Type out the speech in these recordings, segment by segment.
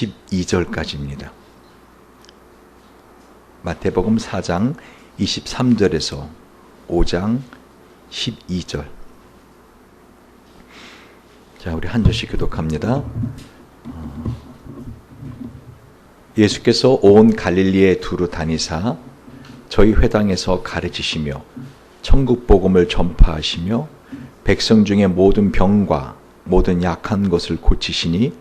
12절까지입니다. 마태복음 4장 23절에서 5장 12절. 자, 우리 한 절씩 교독합니다. 예수께서 온 갈릴리에 두루 다니사 저희 회당에서 가르치시며 천국 복음을 전파하시며 백성 중에 모든 병과 모든 약한 것을 고치시니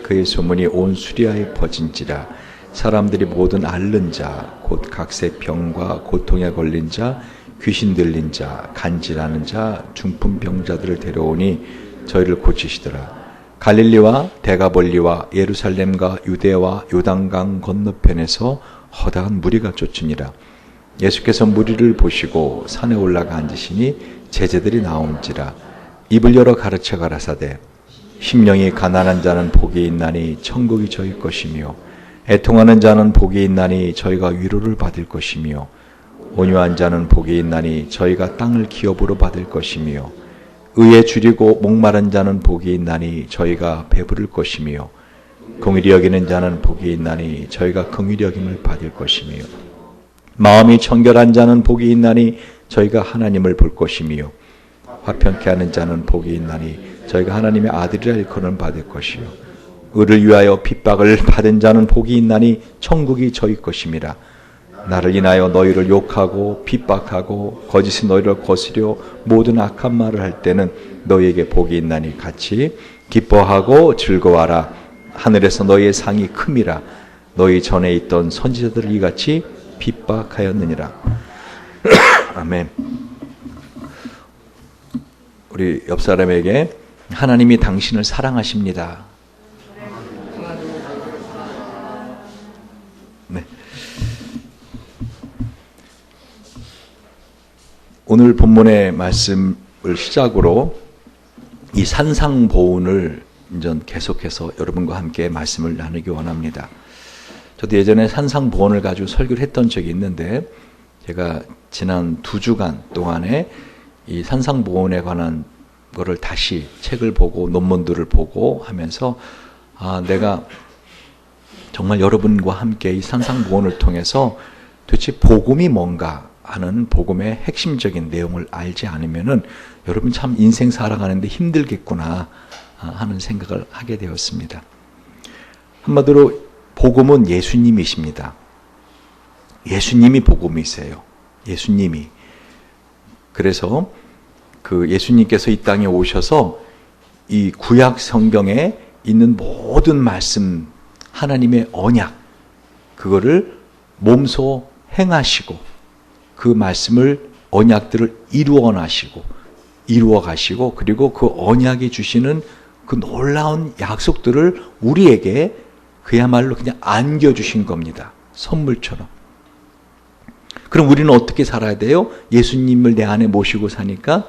그의 소문이 온 수리아에 퍼진지라. 사람들이 모든 앓는 자 곧 각세 병과 고통에 걸린 자 귀신 들린 자 간질하는 자 중풍 병자들을 데려오니 저희를 고치시더라. 갈릴리와 데가볼리와 예루살렘과 유대와 요단강 건너편에서 허다한 무리가 쫓으니라. 예수께서 무리를 보시고 산에 올라가 앉으시니 제자들이 나옴지라. 입을 열어 가르쳐 가라사대 심령이 가난한 자는 복이 있나니 천국이 저희 것이며 애통하는 자는 복이 있나니 저희가 위로를 받을 것이며 온유한 자는 복이 있나니 저희가 땅을 기업으로 받을 것이며 의에 줄이고 목마른 자는 복이 있나니 저희가 배부를 것이며 긍휼히 여기는 자는 복이 있나니 저희가 긍휼히 여김을 받을 것이며 마음이 청결한 자는 복이 있나니 저희가 하나님을 볼 것이며 화평케 하는 자는 복이 있나니 저희가 하나님의 아들이라 일컬음을 받을 것이요 의를 위하여 핍박을 받은 자는 복이 있나니 천국이 저희 것임이라. 나를 인하여 너희를 욕하고 핍박하고 거짓의 너희를 거스려 모든 악한 말을 할 때는 너희에게 복이 있나니 같이 기뻐하고 즐거워하라. 하늘에서 너희의 상이 큼이라. 너희 전에 있던 선지자들을 이같이 핍박하였느니라. 아멘. 우리 옆 사람에게 하나님이 당신을 사랑하십니다. 네. 오늘 본문의 말씀을 시작으로 이 산상보훈을 이제 계속해서 여러분과 함께 말씀을 나누기 원합니다. 저도 예전에 산상보훈을 가지고 설교를 했던 적이 있는데 제가 지난 2주간 동안에 이 산상보훈에 관한 거를 다시 책을 보고 논문들을 보고 하면서 내가 정말 여러분과 함께 이 산상보훈을 통해서 도대체 복음이 뭔가 하는 복음의 핵심적인 내용을 알지 않으면은 여러분 참 인생 살아가는데 힘들겠구나 하는 생각을 하게 되었습니다. 한마디로 복음은 예수님이십니다. 예수님이 복음이세요. 예수님이. 그래서 그 예수님께서 이 땅에 오셔서 이 구약 성경에 있는 모든 말씀, 하나님의 언약, 그거를 몸소 행하시고 그 말씀을 언약들을 이루어 가시고 그리고 그 언약이 주시는 그 놀라운 약속들을 우리에게 그야말로 그냥 안겨주신 겁니다. 선물처럼. 그럼 우리는 어떻게 살아야 돼요? 예수님을 내 안에 모시고 사니까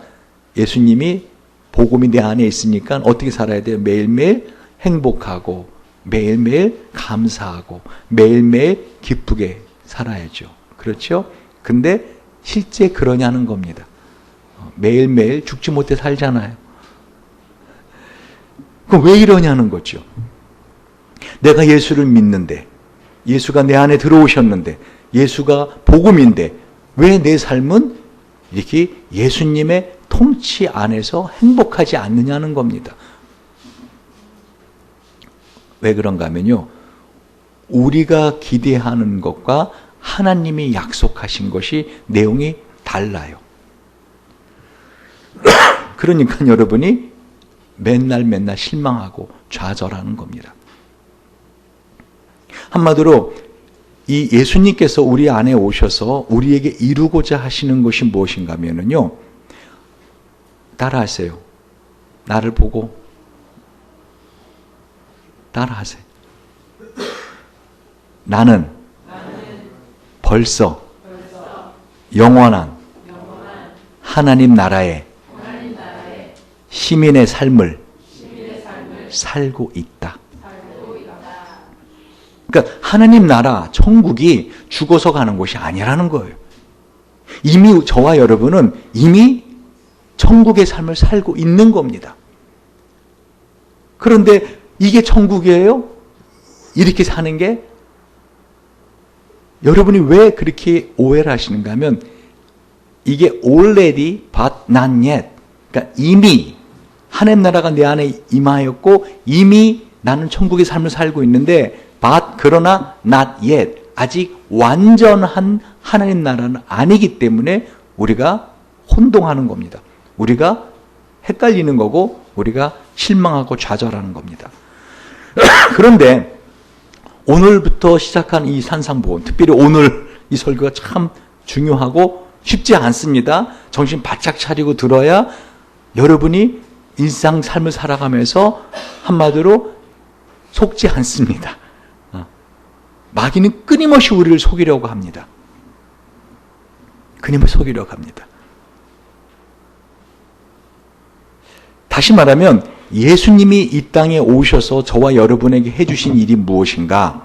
예수님이 복음이 내 안에 있으니까 어떻게 살아야 돼요? 매일매일 행복하고 매일매일 감사하고 매일매일 기쁘게 살아야죠. 그렇죠? 근데 실제 그러냐는 겁니다. 매일매일 죽지 못해 살잖아요. 그럼 왜 이러냐는 거죠. 내가 예수를 믿는데 예수가 내 안에 들어오셨는데 예수가 복음인데 왜 내 삶은 이렇게 예수님의 통치 안에서 행복하지 않느냐는 겁니다. 왜 그런가 하면요. 우리가 기대하는 것과 하나님이 약속하신 것이 내용이 달라요. 그러니까 여러분이 맨날 실망하고 좌절하는 겁니다. 한마디로 이 예수님께서 우리 안에 오셔서 우리에게 이루고자 하시는 것이 무엇인가 하면요. 따라하세요. 나를 보고 따라하세요. 나는 벌써 영원한 하나님 나라의 시민의 삶을 살고 있다. 그러니까 하나님 나라, 천국이 죽어서 가는 곳이 아니라는 거예요. 이미 저와 여러분은 이미 천국의 삶을 살고 있는 겁니다. 그런데 이게 천국이에요? 이렇게 사는 게 여러분이 왜 그렇게 오해를 하시는가 하면 이게 already but not yet. 그러니까 이미 하나님 나라가 내 안에 임하였고 이미 나는 천국의 삶을 살고 있는데 but 그러나 not yet. 아직 완전한 하나님 나라는 아니기 때문에 우리가 혼동하는 겁니다. 우리가 헷갈리는 거고 우리가 실망하고 좌절하는 겁니다. 그런데 오늘부터 시작한 이 산상보험, 특별히 오늘 이 설교가 참 중요하고 쉽지 않습니다. 정신 바짝 차리고 들어야 여러분이 일상 삶을 살아가면서 한마디로 속지 않습니다. 마귀는 끊임없이 우리를 속이려고 합니다. 끊임없이 속이려고 합니다. 다시 말하면 예수님이 이 땅에 오셔서 저와 여러분에게 해주신 일이 무엇인가?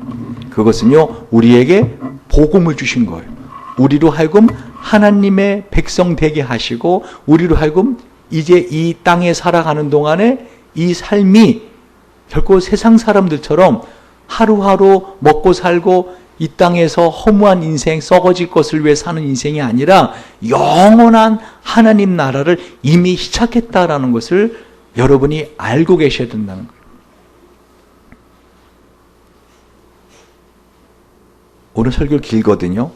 그것은요, 우리에게 복음을 주신 거예요. 우리로 하여금 하나님의 백성 되게 하시고 우리로 하여금 이제 이 땅에 살아가는 동안에 이 삶이 결코 세상 사람들처럼 하루하루 먹고 살고 이 땅에서 허무한 인생, 썩어질 것을 위해 사는 인생이 아니라 영원한 하나님 나라를 이미 시작했다라는 것을 여러분이 알고 계셔야 된다는 거예요. 오늘 설교 길거든요.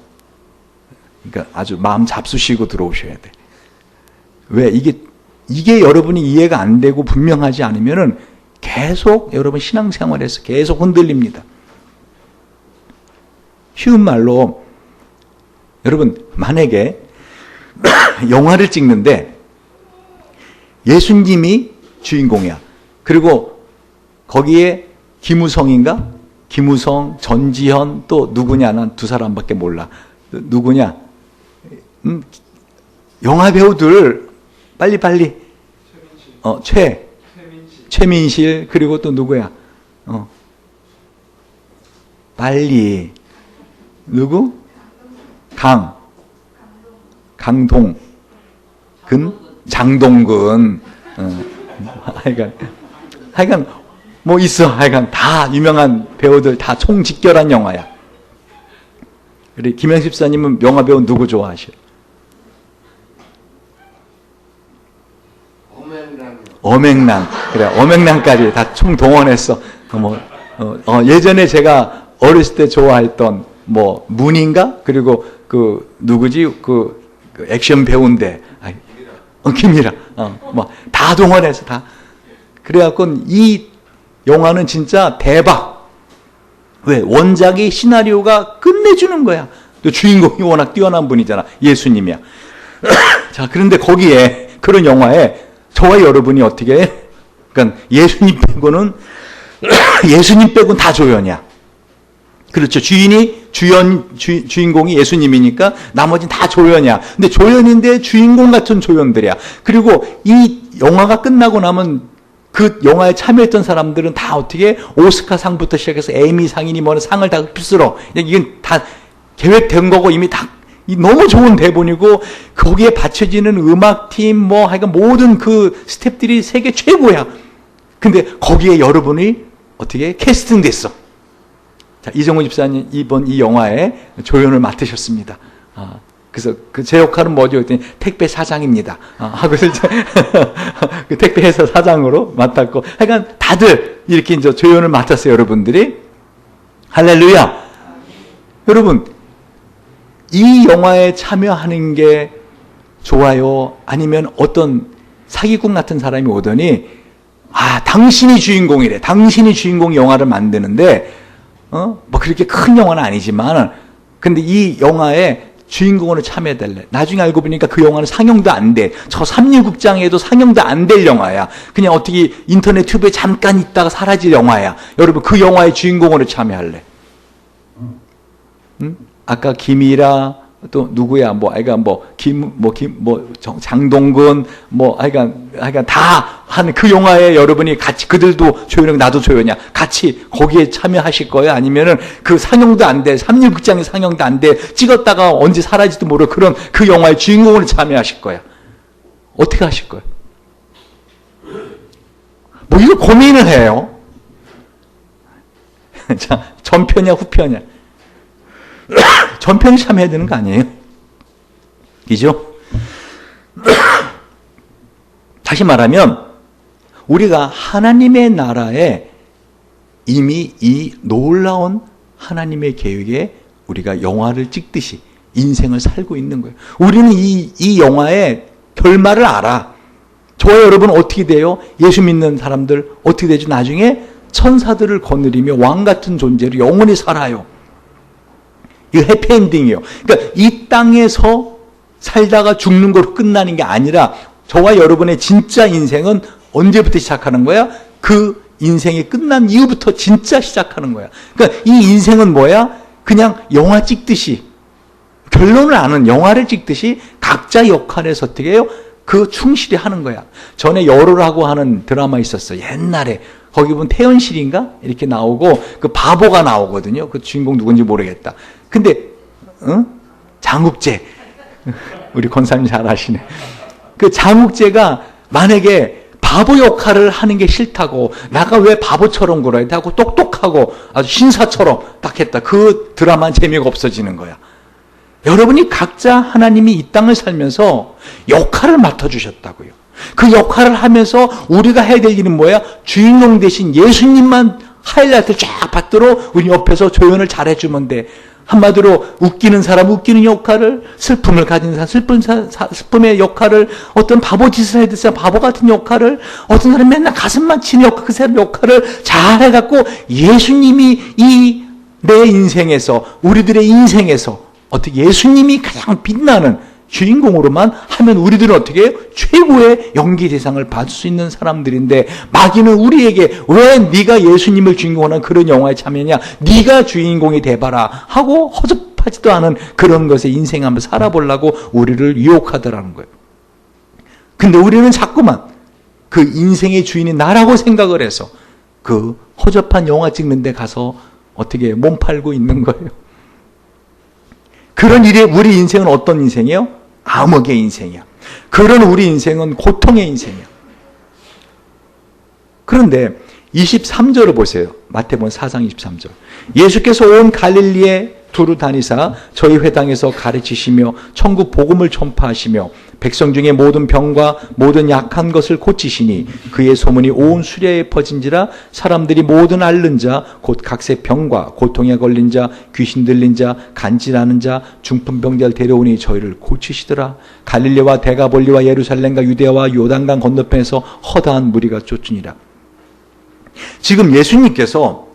그러니까 아주 마음 잡수시고 들어오셔야 돼. 왜? 이게 여러분이 이해가 안 되고 분명하지 않으면은 계속 여러분 신앙생활에서 계속 흔들립니다. 쉬운 말로 여러분 만약에 영화를 찍는데 예수님이 주인공이야. 그리고 거기에 김우성인가? 김우성, 전지현 또 누구냐? 난 두 사람밖에 몰라. 누구냐? 영화 배우들 빨리빨리 최민실 그리고 또 누구야? 빨리 누구? 강동 장동근 하여간 뭐 있어. 하여간 다 유명한 배우들 다 총직결한 영화야. 그래 김영식 집사님은 영화 배우 누구 좋아하셔? 어맹랑. 그래 어맹랑까지 다 총동원했어. 예전에 제가 어렸을 때 좋아했던 뭐 문인가? 그리고 그 누구지? 그 액션 배우인데 김이라. 뭐 다 동원해서 다. 그래갖고 이 영화는 진짜 대박. 왜? 원작이 시나리오가 끝내주는 거야. 또 주인공이 워낙 뛰어난 분이잖아. 예수님이야. 자, 그런데 거기에 그런 영화에 저와 여러분이 어떻게 해? 그러니까 예수님 빼고는 다 조연이야. 그렇죠. 주인공이 예수님이니까 나머지는 다 조연이야. 근데 조연인데 주인공 같은 조연들이야. 그리고 이 영화가 끝나고 나면 그 영화에 참여했던 사람들은 다 어떻게 오스카상부터 시작해서 에미상이니 뭐는 상을 다 휩쓸어. 이건 다 계획된 거고 이미 다 너무 좋은 대본이고 거기에 받쳐지는 음악팀 뭐 하여간 모든 그 스태프들이 세계 최고야. 근데 거기에 여러분이 어떻게 캐스팅됐어. 자, 이정훈 집사님 이번 이 영화에 조연을 맡으셨습니다. 그래서 제 역할은 뭐죠? 그랬더니 택배 사장입니다. 하고서 이제 그 택배 회사 사장으로 맡았고, 하여간 다들 이렇게 이제 조연을 맡았어요, 여러분들이. 할렐루야. 여러분, 이 영화에 참여하는 게 좋아요? 아니면 어떤 사기꾼 같은 사람이 오더니, 당신이 주인공이래. 당신이 주인공 영화를 만드는데, 뭐 그렇게 큰 영화는 아니지만, 근데 이 영화에 주인공으로 참여해달래. 나중에 알고 보니까 그 영화는 상영도 안 돼. 저 삼류극장에도 상영도 안 될 영화야. 그냥 어떻게 인터넷 튜브에 잠깐 있다가 사라질 영화야. 여러분 그 영화의 주인공으로 참여할래. 응? 아까 김이라 또 누구야? 장동근 하여간 다 한 그 영화에 여러분이 같이 그들도 조연이고 나도 조연이야. 같이 거기에 참여하실 거예요? 아니면은 그 상영도 안 돼. 삼류극장에 상영도 안 돼. 찍었다가 언제 사라질지도 모르고 그런 그 영화의 주인공으로 참여하실 거야. 어떻게 하실 거예요? 뭐 이거 고민을 해요. 자, 전편이야, 후편이야? 전편이 참여해야 되는 거 아니에요? 그죠? 다시 말하면, 우리가 하나님의 나라에 이미 이 놀라운 하나님의 계획에 우리가 영화를 찍듯이 인생을 살고 있는 거예요. 우리는 이 영화의 결말을 알아. 저와 여러분 어떻게 돼요? 예수 믿는 사람들 어떻게 되죠? 나중에 천사들을 거느리며 왕 같은 존재로 영원히 살아요. 이거 해피엔딩이에요. 그러니까 이 땅에서 살다가 죽는 걸로 끝나는 게 아니라 저와 여러분의 진짜 인생은 언제부터 시작하는 거야? 그 인생이 끝난 이후부터 진짜 시작하는 거야. 그러니까 이 인생은 뭐야? 그냥 영화 찍듯이, 결론을 아는 영화를 찍듯이 각자 역할에서 어떻게 해요? 그 충실히 하는 거야. 전에 열호라고 하는 드라마 있었어. 옛날에. 거기 보면 태연실인가? 이렇게 나오고 그 바보가 나오거든요. 그 주인공 누군지 모르겠다. 근데 장욱재. 우리 권사님 잘 아시네. 그 장욱재가 만약에 바보 역할을 하는 게 싫다고, 나가 왜 바보처럼 굴어야 돼 하고 똑똑하고 아주 신사처럼 딱 했다. 그 드라마는 재미가 없어지는 거야. 여러분이 각자 하나님이 이 땅을 살면서 역할을 맡아주셨다고요. 그 역할을 하면서 우리가 해야 될 일은 뭐야? 주인공 대신 예수님만 하이라이트를 쫙 받도록 우리 옆에서 조연을 잘해주면 돼. 한마디로 웃기는 사람 웃기는 역할을, 슬픔을 가진 사람 슬픔의 역할을, 어떤 바보 짓을 해야 될 사람 바보 같은 역할을, 어떤 사람 맨날 가슴만 치는 역할, 그 사람 역할을 잘 해갖고 예수님이 이 내 인생에서, 우리들의 인생에서 어떻게 예수님이 가장 빛나는 주인공으로만 하면 우리들은 어떻게 해요? 최고의 연기 대상을 받을 수 있는 사람들인데, 마귀는 우리에게 왜 네가 예수님을 주인공으로 하는 그런 영화에 참여냐, 네가 주인공이 돼봐라 하고 허접하지도 않은 그런 것에 인생 한번 살아보려고 우리를 유혹하더라는 거예요. 근데 우리는 자꾸만 그 인생의 주인이 나라고 생각을 해서 그 허접한 영화 찍는 데 가서 어떻게 몸 팔고 있는 거예요. 그런 일에 우리 인생은 어떤 인생이에요? 암흑의 인생이야. 그런 우리 인생은 고통의 인생이야. 그런데 23절을 보세요. 마태복음 4장 23절. 예수께서 온 갈릴리에 두루 다니사 저희 회당에서 가르치시며 천국 복음을 전파하시며 백성 중에 모든 병과 모든 약한 것을 고치시니 그의 소문이 온 수려에 퍼진지라 사람들이 모든 앓는 자 곧 각세 병과 고통에 걸린 자 귀신 들린 자 간질하는 자 중풍병자를 데려오니 저희를 고치시더라. 갈릴리와 데가볼리와 예루살렘과 유대와 요단강 건너편에서 허다한 무리가 쫓으니라. 지금 예수님께서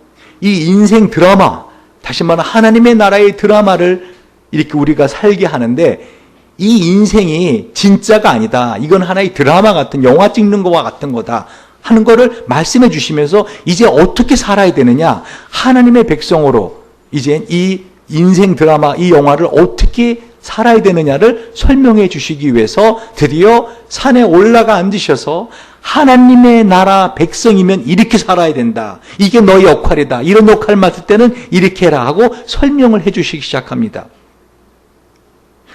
이 인생 드라마, 다시 말하면 하나님의 나라의 드라마를 이렇게 우리가 살게 하는데, 이 인생이 진짜가 아니다, 이건 하나의 드라마 같은, 영화 찍는 거와 같은 거다 하는 거를 말씀해 주시면서 이제 어떻게 살아야 되느냐, 하나님의 백성으로 이제 이 인생 드라마, 이 영화를 어떻게 살아야 되느냐를 설명해 주시기 위해서 드디어 산에 올라가 앉으셔서 하나님의 나라 백성이면 이렇게 살아야 된다, 이게 너의 역할이다, 이런 역할을 맡을 때는 이렇게 해라 하고 설명을 해 주시기 시작합니다.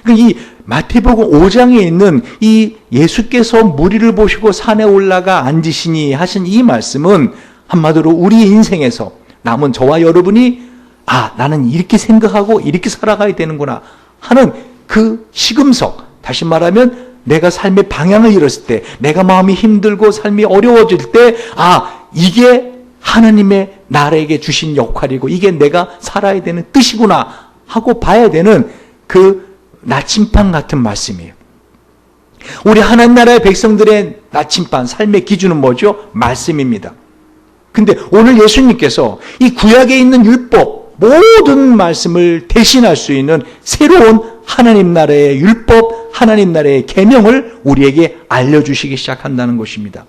이 마태복음 5장에 있는 이 예수께서 무리를 보시고 산에 올라가 앉으시니 하신 이 말씀은 한마디로 우리 인생에서 남은 저와 여러분이 나는 이렇게 생각하고 이렇게 살아가야 되는구나 하는 그 시금석, 다시 말하면 내가 삶의 방향을 잃었을 때, 내가 마음이 힘들고 삶이 어려워질 때, 이게 하나님의 나라에게 주신 역할이고 이게 내가 살아야 되는 뜻이구나 하고 봐야 되는 그 나침반 같은 말씀이에요. 우리 하나님 나라의 백성들의 나침반, 삶의 기준은 뭐죠? 말씀입니다. 근데 오늘 예수님께서 이 구약에 있는 율법, 모든 말씀을 대신할 수 있는 새로운 하나님 나라의 율법, 하나님 나라의 계명을 우리에게 알려주시기 시작한다는 것입니다.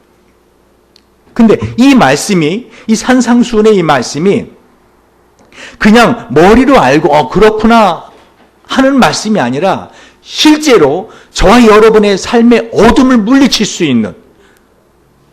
근데 이 말씀이, 이 산상수훈의 이 말씀이 그냥 머리로 알고 그렇구나 하는 말씀이 아니라 실제로 저와 여러분의 삶의 어둠을 물리칠 수 있는,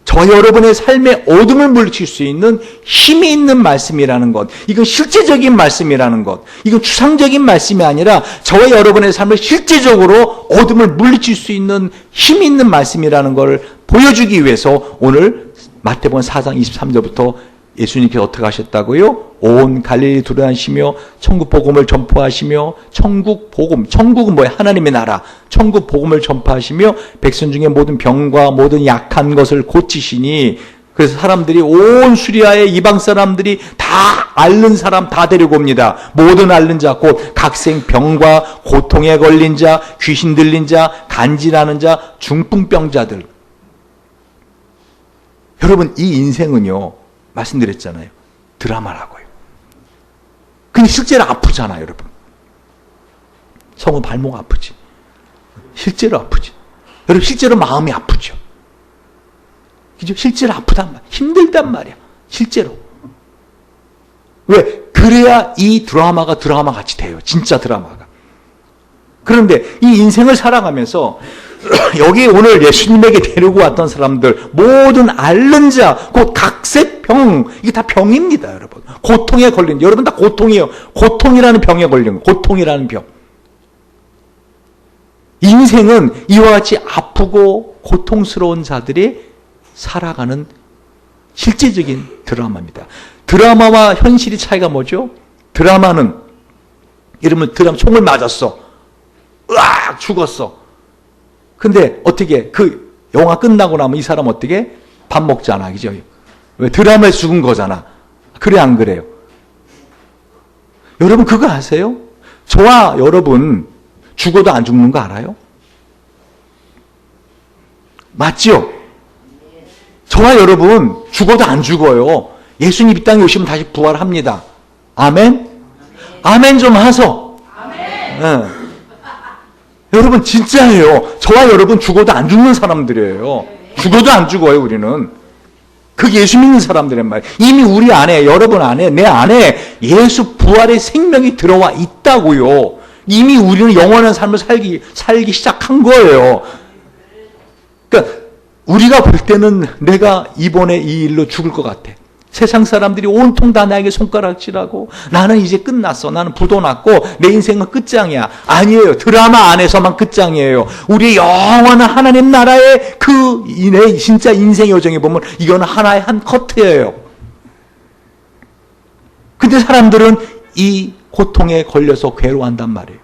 저와 여러분의 삶의 어둠을 물리칠 수 있는 힘이 있는 말씀이라는 것, 이건 실제적인 말씀이라는 것, 이건 추상적인 말씀이 아니라 저와 여러분의 삶을 실제적으로 어둠을 물리칠 수 있는 힘이 있는 말씀이라는 것을 보여주기 위해서 오늘 마태복음 4장 23절부터 예수님께서 어떻게 하셨다고요? 온 갈릴리 돌아다니시며 천국 복음을 전파하시며 천국 복음, 천국은 뭐예요? 하나님의 나라. 천국 복음을 전파하시며 백성 중에 모든 병과 모든 약한 것을 고치시니, 그래서 사람들이 온 수리아의 이방 사람들이 다 앓는 사람 다 데리고 옵니다. 모든 앓는 자, 곧 각생 병과 고통에 걸린 자, 귀신 들린 자, 간질하는 자, 중풍병자들. 여러분, 이 인생은요, 말씀드렸잖아요, 드라마라고요. 근데 실제로 아프잖아요, 여러분. 성우 발목 아프지. 실제로 아프지. 여러분, 실제로 마음이 아프죠. 그죠? 실제로 아프단 말이야. 힘들단 말이야. 실제로. 왜? 그래야 이 드라마가 드라마 같이 돼요. 진짜 드라마가. 그런데 이 인생을 살아가면서 여기 오늘 예수님에게 데리고 왔던 사람들, 모든 앓는 자, 곧 각색병, 이게 다 병입니다, 여러분. 고통에 걸린, 여러분 다 고통이에요. 고통이라는 병에 걸린 거, 고통이라는 병. 인생은 이와 같이 아프고 고통스러운 자들이 살아가는 실제적인 드라마입니다. 드라마와 현실의 차이가 뭐죠? 드라마는, 이러면 드라마 총을 맞았어. 으악! 죽었어. 근데 어떻게, 그 영화 끝나고 나면 이 사람 어떻게? 밥 먹잖아. 그죠? 왜? 드라마에 죽은 거잖아. 그래, 안 그래요? 여러분, 그거 아세요? 저와 여러분, 죽어도 안 죽는 거 알아요? 맞죠? 저와 여러분 죽어도 안 죽어요. 예수님 이 땅에 오시면 다시 부활합니다. 아멘? 아멘 좀 하소. 네. 여러분 진짜예요. 저와 여러분 죽어도 안 죽는 사람들이에요. 죽어도 안 죽어요, 우리는. 그게 예수 믿는 사람들란 말이에요. 이미 우리 안에, 여러분 안에, 내 안에 예수 부활의 생명이 들어와 있다고요. 이미 우리는 영원한 삶을 살기 시작한 거예요. 그러니까 우리가 볼 때는 내가 이번에 이 일로 죽을 것 같아. 세상 사람들이 온통 다 나에게 손가락질하고 나는 이제 끝났어. 나는 부도 났고 내 인생은 끝장이야. 아니에요. 드라마 안에서만 끝장이에요. 우리의 영원한 하나님 나라의 그 내 진짜 인생 여정에 보면 이거는 하나의 한 커트예요. 근데 사람들은 이 고통에 걸려서 괴로워한단 말이에요.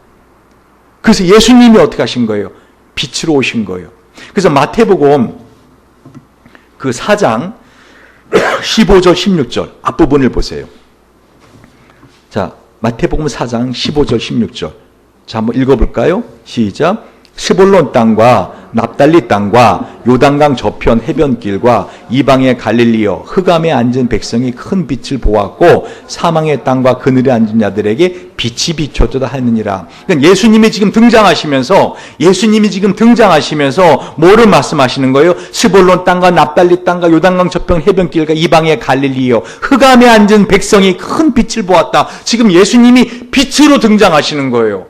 그래서 예수님이 어떻게 하신 거예요? 빛으로 오신 거예요. 그래서 마태복음 그 4장 15절 16절 앞부분을 보세요. 자, 마태복음 4장 15절 16절. 자, 한번 읽어볼까요? 시작. 스불론 땅과 납달리 땅과 요단강 저편 해변길과 이방의 갈릴리여 흑암에 앉은 백성이 큰 빛을 보았고 사망의 땅과 그늘에 앉은 자들에게 빛이 비춰져다 하느니라. 그러니까 예수님이 지금 등장하시면서 뭐를 말씀하시는 거예요? 스불론 땅과 납달리 땅과 요단강 저편 해변길과 이방의 갈릴리여 흑암에 앉은 백성이 큰 빛을 보았다. 지금 예수님이 빛으로 등장하시는 거예요.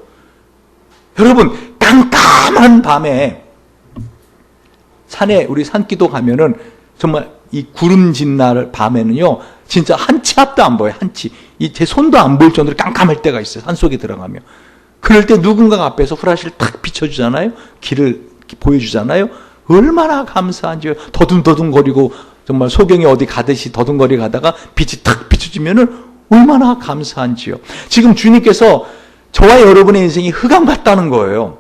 여러분, 깜깜한 밤에 산에 우리 산기도 가면은 정말 이 구름진 날 밤에는요 진짜 한 치 앞도 안 보여요. 한 치. 제 손도 안 보일 정도로 깜깜할 때가 있어요. 산속에 들어가면. 그럴 때 누군가가 앞에서 후라시를 탁 비춰주잖아요. 길을 보여주잖아요. 얼마나 감사한지요. 더듬더듬거리고 정말 소경이 어디 가듯이 더듬거리 가다가 빛이 탁 비춰지면은 얼마나 감사한지요. 지금 주님께서 저와 여러분의 인생이 흑암 같다는 거예요.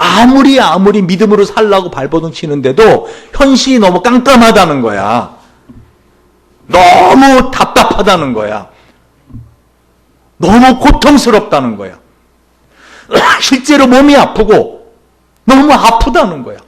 아무리 믿음으로 살라고 발버둥 치는데도 현실이 너무 깜깜하다는 거야. 너무 답답하다는 거야. 너무 고통스럽다는 거야. 실제로 몸이 아프고 너무 아프다는 거야.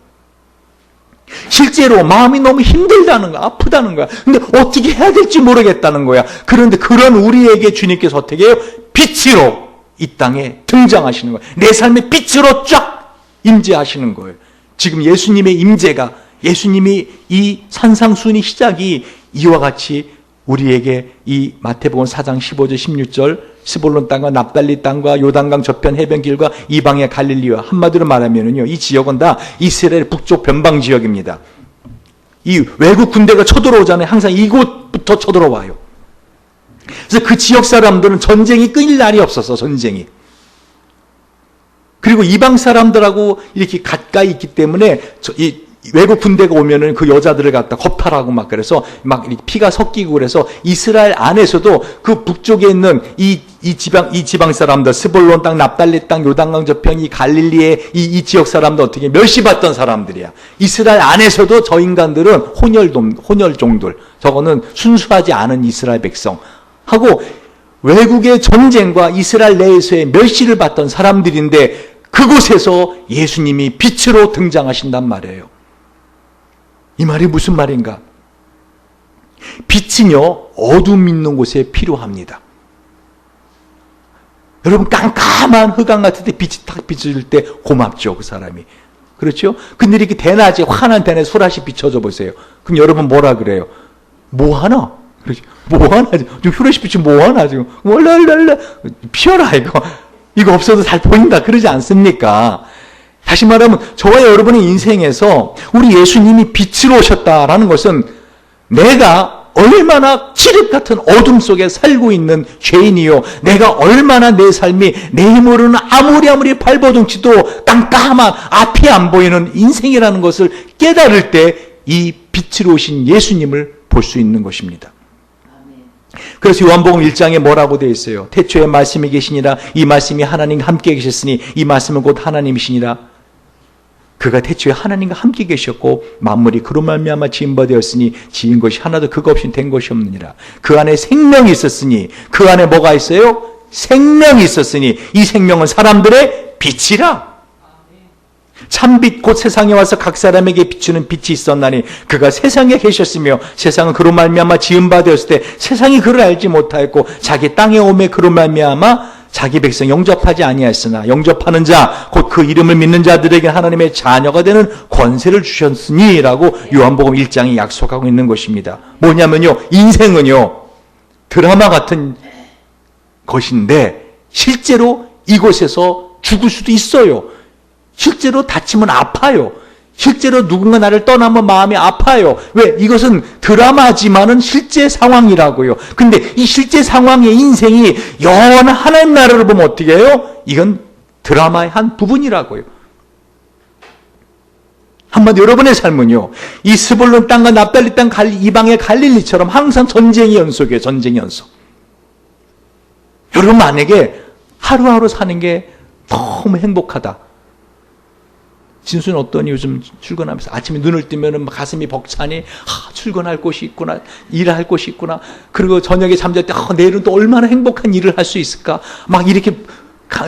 실제로 마음이 너무 힘들다는 거야. 아프다는 거야. 근데 어떻게 해야 될지 모르겠다는 거야. 그런데 그런 우리에게 주님께서 어떻게 해요? 빛으로 이 땅에 등장하시는 거예요. 내 삶의 빛으로 쫙 임재하시는 거예요. 지금 예수님의 임재가, 예수님이 이 산상순이 시작이 이와 같이 우리에게 이 마태복음 4장 15절 16절 스불론 땅과 납달리 땅과 요단강 저편 해변길과 이방의 갈릴리와 한마디로 말하면은요, 이 지역은 다 이스라엘 북쪽 변방 지역입니다. 이 외국 군대가 쳐들어오잖아요. 항상 이곳부터 쳐들어와요. 그래서 그 지역 사람들은 전쟁이 끊일 날이 없었어. 전쟁이. 그리고 이방 사람들하고 이렇게 가까이 있기 때문에 이 외국 군대가 오면은 그 여자들을 갖다 겁탈하고 막 그래서 막 피가 섞이고 그래서 이스라엘 안에서도 그 북쪽에 있는 이 지방 사람들, 스볼론 땅, 납달리 땅, 요단강 저편, 이 갈릴리의 이 지역 사람들 어떻게 멸시받던 사람들이야. 이스라엘 안에서도 저 인간들은 혼혈종들, 저거는 순수하지 않은 이스라엘 백성 하고 외국의 전쟁과 이스라엘 내에서의 멸시를 받던 사람들인데 그곳에서 예수님이 빛으로 등장하신단 말이에요. 이 말이 무슨 말인가? 빛은요, 어둠 있는 곳에 필요합니다. 여러분, 깜깜한 흑암 같은 데 빛이 탁 비춰질 때 고맙죠, 그 사람이. 그렇죠? 근데 이렇게 대낮에, 환한 대낮에 소라시 비춰줘 보세요. 그럼 여러분 뭐라 그래요? 뭐 하나? 그렇죠? 뭐 하나? 지금 후레쉬 빛이 뭐 하나? 지금, 월랄랄라. 피어라, 이거 없어도 잘 보인다. 그러지 않습니까? 다시 말하면 저와 여러분의 인생에서 우리 예수님이 빛으로 오셨다라는 것은 내가 얼마나 칠흑 같은 어둠 속에 살고 있는 죄인이요, 내가 얼마나 내 삶이 내 힘으로는 아무리 발버둥치도 깜깜한 앞이 안 보이는 인생이라는 것을 깨달을 때 이 빛으로 오신 예수님을 볼 수 있는 것입니다. 그래서 요한복음 1장에 뭐라고 되어 있어요? 태초에 말씀이 계시니라, 이 말씀이 하나님과 함께 계셨으니 이 말씀은 곧 하나님이시니라. 그가 태초에 하나님과 함께 계셨고 만물이 그로 말미암아 지은 바 되었으니 지은 것이 하나도 그가 없이 된 것이 없느니라. 그 안에 생명이 있었으니, 그 안에 뭐가 있어요? 생명이 있었으니 이 생명은 사람들의 빛이라. 참빛 곧 세상에 와서 각 사람에게 비추는 빛이 있었나니 그가 세상에 계셨으며 세상은 그로 말미암아 지은 바 되었을 때 세상이 그를 알지 못하였고 자기 땅에 오매 그로 말미암아 자기 백성 영접하지 아니하였으나 영접하는 자 곧 그 이름을 믿는 자들에게 하나님의 자녀가 되는 권세를 주셨으니 라고 요한복음 1장이 약속하고 있는 것입니다. 뭐냐면요, 인생은요 드라마 같은 것인데 실제로 이곳에서 죽을 수도 있어요. 실제로 다치면 아파요. 실제로 누군가 나를 떠나면 마음이 아파요. 왜? 이것은 드라마지만은 실제 상황이라고요. 근데 이 실제 상황의 인생이 영원한 하나님 나라를 보면 어떻게 해요? 이건 드라마의 한 부분이라고요. 한마디로 여러분의 삶은요, 이 스불론 땅과 납달리 땅 이방의 갈릴리처럼 항상 전쟁의 연속이에요. 전쟁의 연속. 여러분 만약에 하루하루 사는 게 너무 행복하다. 진수는 어떠니? 요즘 출근하면서 아침에 눈을 뜨면 가슴이 벅차니, 출근할 곳이 있구나, 일을 할 곳이 있구나. 그리고 저녁에 잠잘 때 내일은 또 얼마나 행복한 일을 할 수 있을까? 막 이렇게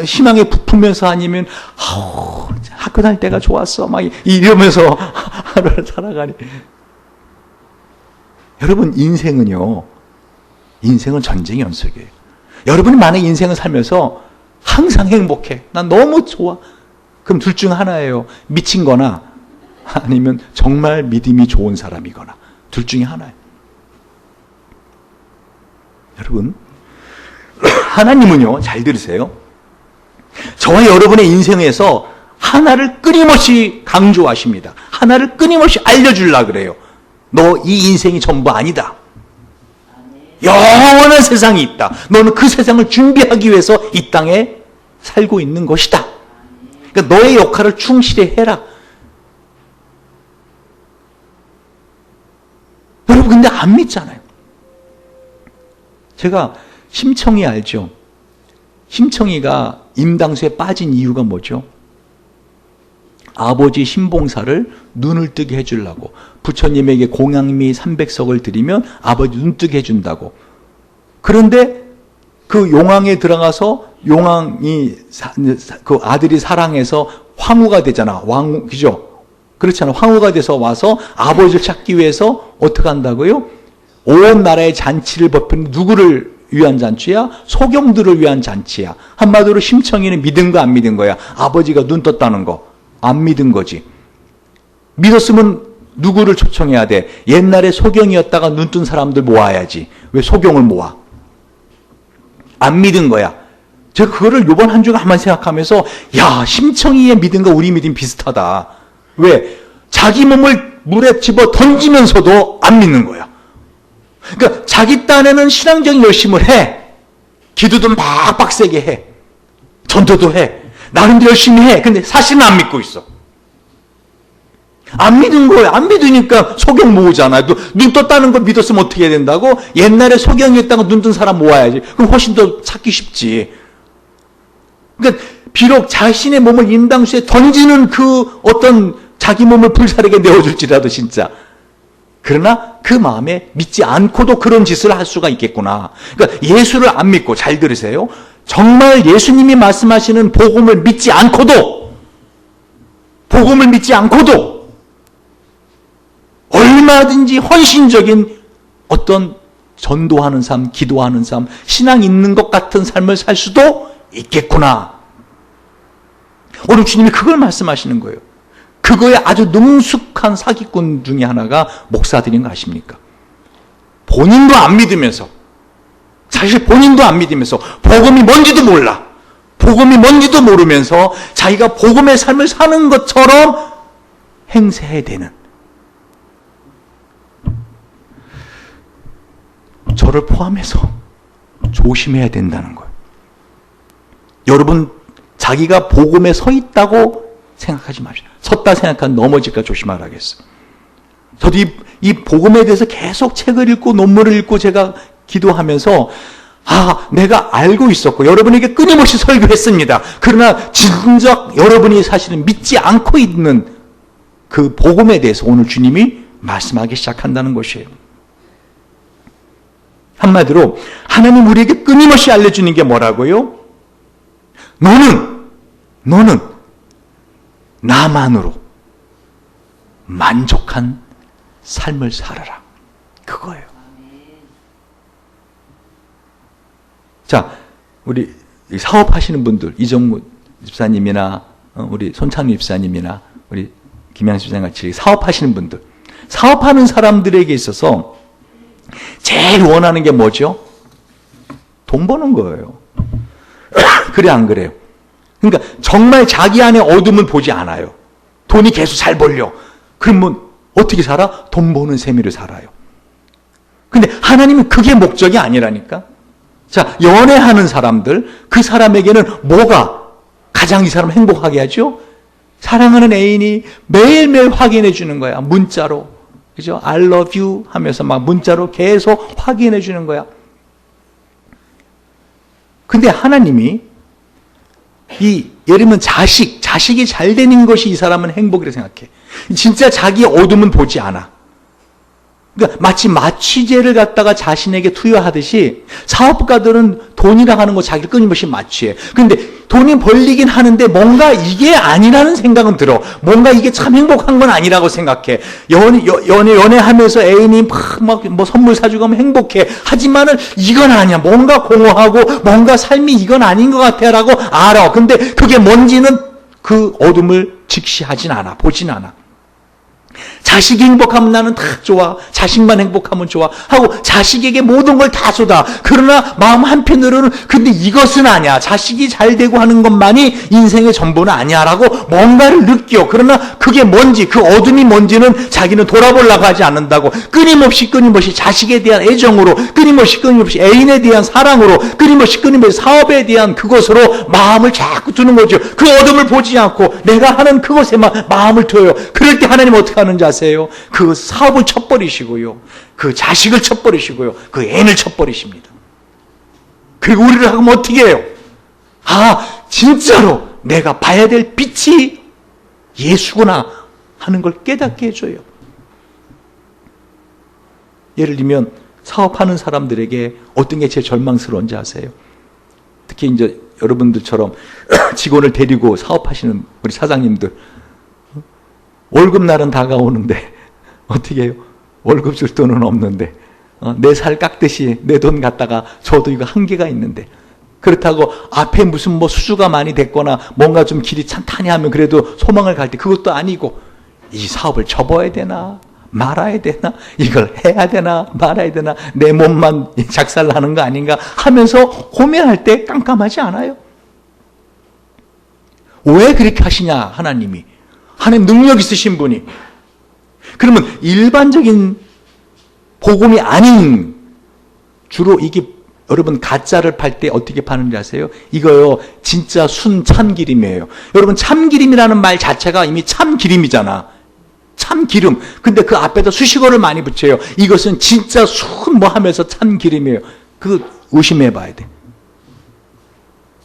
희망에 부풀면서 아니면 학교 다닐 때가 좋았어. 막 이러면서 하루를 살아가니. 여러분 인생은요, 인생은 전쟁의 연속이에요. 여러분이 만약 인생을 살면서 항상 행복해, 난 너무 좋아, 그럼 둘 중 하나예요. 미친 거나 아니면 정말 믿음이 좋은 사람이거나, 둘 중에 하나예요. 여러분, 하나님은요, 잘 들으세요, 저와 여러분의 인생에서 하나를 끊임없이 강조하십니다. 하나를 끊임없이 알려주려고 그래요. 너 이 인생이 전부 아니다. 영원한 세상이 있다. 너는 그 세상을 준비하기 위해서 이 땅에 살고 있는 것이다. 그러니까 너의 역할을 충실히 해라. 여러분 근데 안 믿잖아요. 제가 심청이 알죠? 심청이가 임당수에 빠진 이유가 뭐죠? 아버지 신봉사를 눈을 뜨게 해주려고, 부처님에게 공양미 300석을 드리면 아버지 눈 뜨게 해준다고. 그런데 그 용왕에 들어가서 용왕이 그 아들이 사랑해서 황후가 되잖아. 왕후, 그죠? 그렇잖아. 황후가 돼서 와서 아버지를 찾기 위해서 어떻게 한다고요? 온 나라의 잔치를 베푸는, 누구를 위한 잔치야? 소경들을 위한 잔치야. 한마디로 심청이는 믿은 거 안 믿은 거야? 아버지가 눈 떴다는 거 안 믿은 거지. 믿었으면 누구를 초청해야 돼? 옛날에 소경이었다가 눈 뜬 사람들 모아야지. 왜 소경을 모아? 안 믿은 거야. 제가 그거를 요번 한 주간 한번 생각하면서, 야, 심청이의 믿음과 우리 믿음 비슷하다. 왜? 자기 몸을 물에 집어 던지면서도 안 믿는 거야. 그러니까 자기 딴에는 신앙적인 열심을 해. 기도도 막 빡세게 해. 전도도 해. 나름대로 열심히 해. 근데 사실은 안 믿고 있어. 안 믿은 거예요. 안 믿으니까 소경 모으잖아요. 눈 떴다는 걸 믿었으면 어떻게 해야 된다고? 옛날에 소경이었다고 눈 뜬 사람 모아야지. 그럼 훨씬 더 찾기 쉽지. 그러니까 비록 자신의 몸을 인당수에 던지는 그 어떤 자기 몸을 불사르게 내어줄지라도 진짜. 그러나 그 마음에 믿지 않고도 그런 짓을 할 수가 있겠구나. 그러니까 예수를 안 믿고, 잘 들으세요. 정말 예수님이 말씀하시는 복음을 믿지 않고도 얼마든지 헌신적인 어떤 전도하는 삶, 기도하는 삶, 신앙 있는 것 같은 삶을 살 수도 있겠구나. 오늘 주님이 그걸 말씀하시는 거예요. 그거에 아주 능숙한 사기꾼 중에 하나가 목사들인 거 아십니까? 본인도 안 믿으면서, 사실 본인도 안 믿으면서 복음이 뭔지도 몰라. 복음이 뭔지도 모르면서 자기가 복음의 삶을 사는 것처럼 행세해야 되는, 저를 포함해서 조심해야 된다는 거예요. 여러분, 자기가 복음에 서 있다고 생각하지 마십시오. 섰다 생각하면 넘어질까 조심하라겠어요. 저도 이 복음에 대해서 계속 책을 읽고 논문을 읽고 제가 기도하면서 내가 알고 있었고 여러분에게 끊임없이 설교했습니다. 그러나 진작 여러분이 사실은 믿지 않고 있는 그 복음에 대해서 오늘 주님이 말씀하기 시작한다는 것이에요. 한마디로 하나님 우리에게 끊임없이 알려주는 게 뭐라고요? 너는 나만으로 만족한 삶을 살아라. 그거예요. 자, 우리 사업하시는 분들, 이정무 집사님이나 우리 손창리 집사님이나 우리 김양수 집사님 같이 사업하시는 분들, 사업하는 사람들에게 있어서 제일 원하는 게 뭐죠? 돈 버는 거예요. 그래 안 그래요? 그러니까 정말 자기 안에 어둠은 보지 않아요. 돈이 계속 잘 벌려. 그러면 어떻게 살아? 돈 버는 셈으로 살아요. 근데 하나님은 그게 목적이 아니라니까. 자, 연애하는 사람들, 그 사람에게는 뭐가 가장 이 사람 행복하게 하죠? 사랑하는 애인이 매일매일 확인해 주는 거야. 문자로. 그죠? I love you 하면서 막 문자로 계속 확인해 주는 거야. 근데 하나님이 예를 들면 자식이 잘 되는 것이 이 사람은 행복이라고 생각해. 진짜 자기 어둠은 보지 않아. 그러니까 마치 마취제를 갖다가 자신에게 투여하듯이 사업가들은 돈이라 하는 거 자기를 끊임없이 마취해. 근데 돈이 벌리긴 하는데 뭔가 이게 아니라는 생각은 들어. 뭔가 이게 참 행복한 건 아니라고 생각해. 연애하면서 애인이 막 뭐 선물 사주고 하면 행복해. 하지만은 이건 아니야. 뭔가 공허하고 뭔가 삶이 이건 아닌 것 같아라고 알아. 근데 그게 뭔지는 그 어둠을 직시하진 않아. 보진 않아. 자식이 행복하면 나는 다 좋아. 자식만 행복하면 좋아. 하고 자식에게 모든 걸 다 쏟아. 그러나 마음 한편으로는 근데 이것은 아니야. 자식이 잘 되고 하는 것만이 인생의 전부는 아니야. 라고 뭔가를 느껴. 그러나 그게 뭔지, 그 어둠이 뭔지는 자기는 돌아보려고 하지 않는다고. 끊임없이 자식에 대한 애정으로, 끊임없이 애인에 대한 사랑으로, 끊임없이 사업에 대한 그것으로 마음을 자꾸 두는 거죠. 그 어둠을 보지 않고 내가 하는 그것에만 마음을 둬요. 그럴 때 하나님 어떻게 하는지 아세요? 그 사업을 쳐버리시고요. 그 자식을 쳐버리시고요. 그 애인을 쳐버리십니다. 그리고 우리를 하면 어떻게 해요? 진짜로 내가 봐야 될 빛이 예수구나 하는 걸 깨닫게 해줘요. 예를 들면 사업하는 사람들에게 어떤 게 제일 절망스러운지 아세요? 특히 이제 여러분들처럼 직원을 데리고 사업하시는 우리 사장님들, 월급날은 다가오는데 어떻게 해요? 월급 줄 돈은 없는데 내 살 깎듯이 내 돈 갖다가 저도 이거 한계가 있는데, 그렇다고 앞에 무슨 뭐 수주가 많이 됐거나 뭔가 좀 길이 찬탄히 하면 그래도 소망을 갈 때 그것도 아니고 이 사업을 접어야 되나 말아야 되나, 이걸 해야 되나 말아야 되나, 내 몸만 작살나는 거 아닌가 하면서 고민할 때 깜깜하지 않아요? 왜 그렇게 하시냐 하나님이. 하나님 능력 있으신 분이. 그러면 일반적인 복음이 아닌, 주로 이게 여러분 가짜를 팔 때 어떻게 파는지 아세요? 이거요 진짜 순 참기름이에요. 여러분 참기름이라는 말 자체가 이미 참기름이잖아. 참기름. 근데 그 앞에다 수식어를 많이 붙여요. 이것은 진짜 순 뭐 하면서 참기름이에요. 그거 의심해 봐야 돼.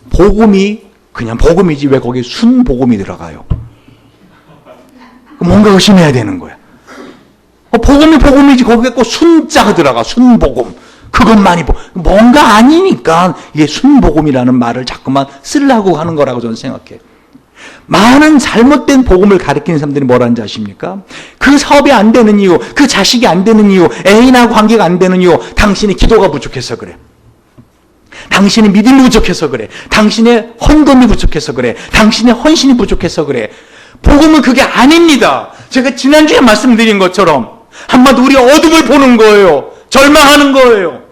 복음이 그냥 복음이지 왜 거기에 순복음이 들어가요? 뭔가 의심해야 되는 거야. 복음이 복음이지 거기에 꼭 순자가 들어가. 순복음. 그것만이 뭔가 아니니까 이게 순복음이라는 말을 자꾸만 쓰려고 하는 거라고 저는 생각해요. 많은 잘못된 복음을 가르치는 사람들이 뭐라는지 아십니까? 그 사업이 안 되는 이유, 그 자식이 안 되는 이유, 애인하고 관계가 안 되는 이유, 당신의 기도가 부족해서 그래. 당신의 믿음이 부족해서 그래. 당신의 헌금이 부족해서 그래. 당신의 헌신이 부족해서 그래. 복음은 그게 아닙니다. 제가 지난주에 말씀드린 것처럼 한마디로 우리 어둠을 보는 거예요. 절망하는 거예요.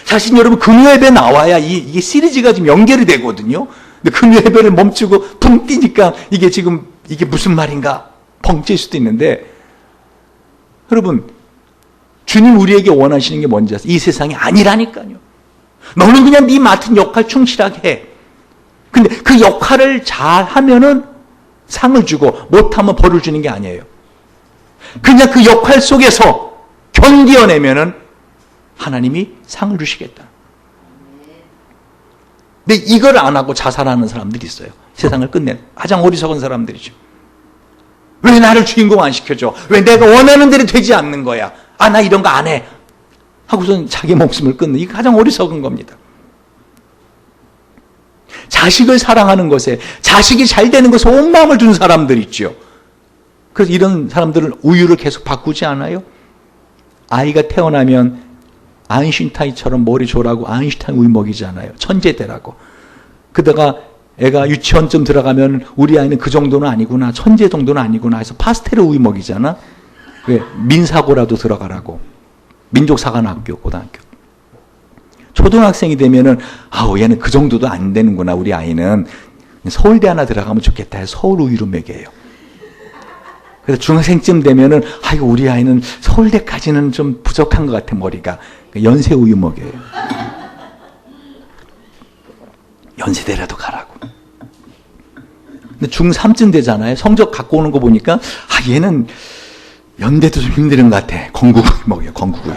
사실 여러분 금요예배 나와야 이게 시리즈가 지금 연결이 되거든요. 근데 금요예배를 멈추고 붕 뛰니까 이게 지금 이게 무슨 말인가 벙칠 수도 있는데 여러분 주님 우리에게 원하시는 게 뭔지 아세요? 이 세상이 아니라니까요. 너는 그냥 네 맡은 역할 충실하게 해. 근데 그 역할을 잘 하면은 상을 주고 못하면 벌을 주는 게 아니에요. 그냥 그 역할 속에서 견디어내면은 하나님이 상을 주시겠다. 근데 이걸 안 하고 자살하는 사람들이 있어요. 세상을 끝내는 가장 어리석은 사람들이죠. 왜 나를 주인공 안 시켜줘? 왜 내가 원하는 대로 되지 않는 거야? 아, 나 이런 거 안 해. 하고선 자기 목숨을 끊는 이게 가장 어리석은 겁니다. 자식을 사랑하는 것에 자식이 잘 되는 것에 온 마음을 둔 사람들 있죠. 그래서 이런 사람들은 우유를 계속 바꾸지 않아요? 아이가 태어나면 아인슈타인처럼 머리 조라고 아인슈타인 우유 먹이잖아요. 천재대라고. 그러다가 애가 유치원쯤 들어가면 우리 아이는 그 정도는 아니구나. 천재 정도는 아니구나 해서 파스텔 우유 먹이잖아. 왜? 민사고라도 들어가라고. 민족사관학교, 고등학교. 초등학생이 되면은 아우 얘는 그 정도도 안 되는구나. 우리 아이는 서울대 하나 들어가면 좋겠다 해서 서울 우유로 먹여요. 그래서 중학생쯤 되면은 아이고 우리 아이는 서울대까지는 좀 부족한 것 같아 머리가. 연세 우유 먹여요. 연세대라도 가라고. 근데 중3쯤 되잖아요. 성적 갖고 오는 거 보니까 아 얘는 연대도 좀 힘든 것 같아. 건국 우유 먹여요. 건국 우유.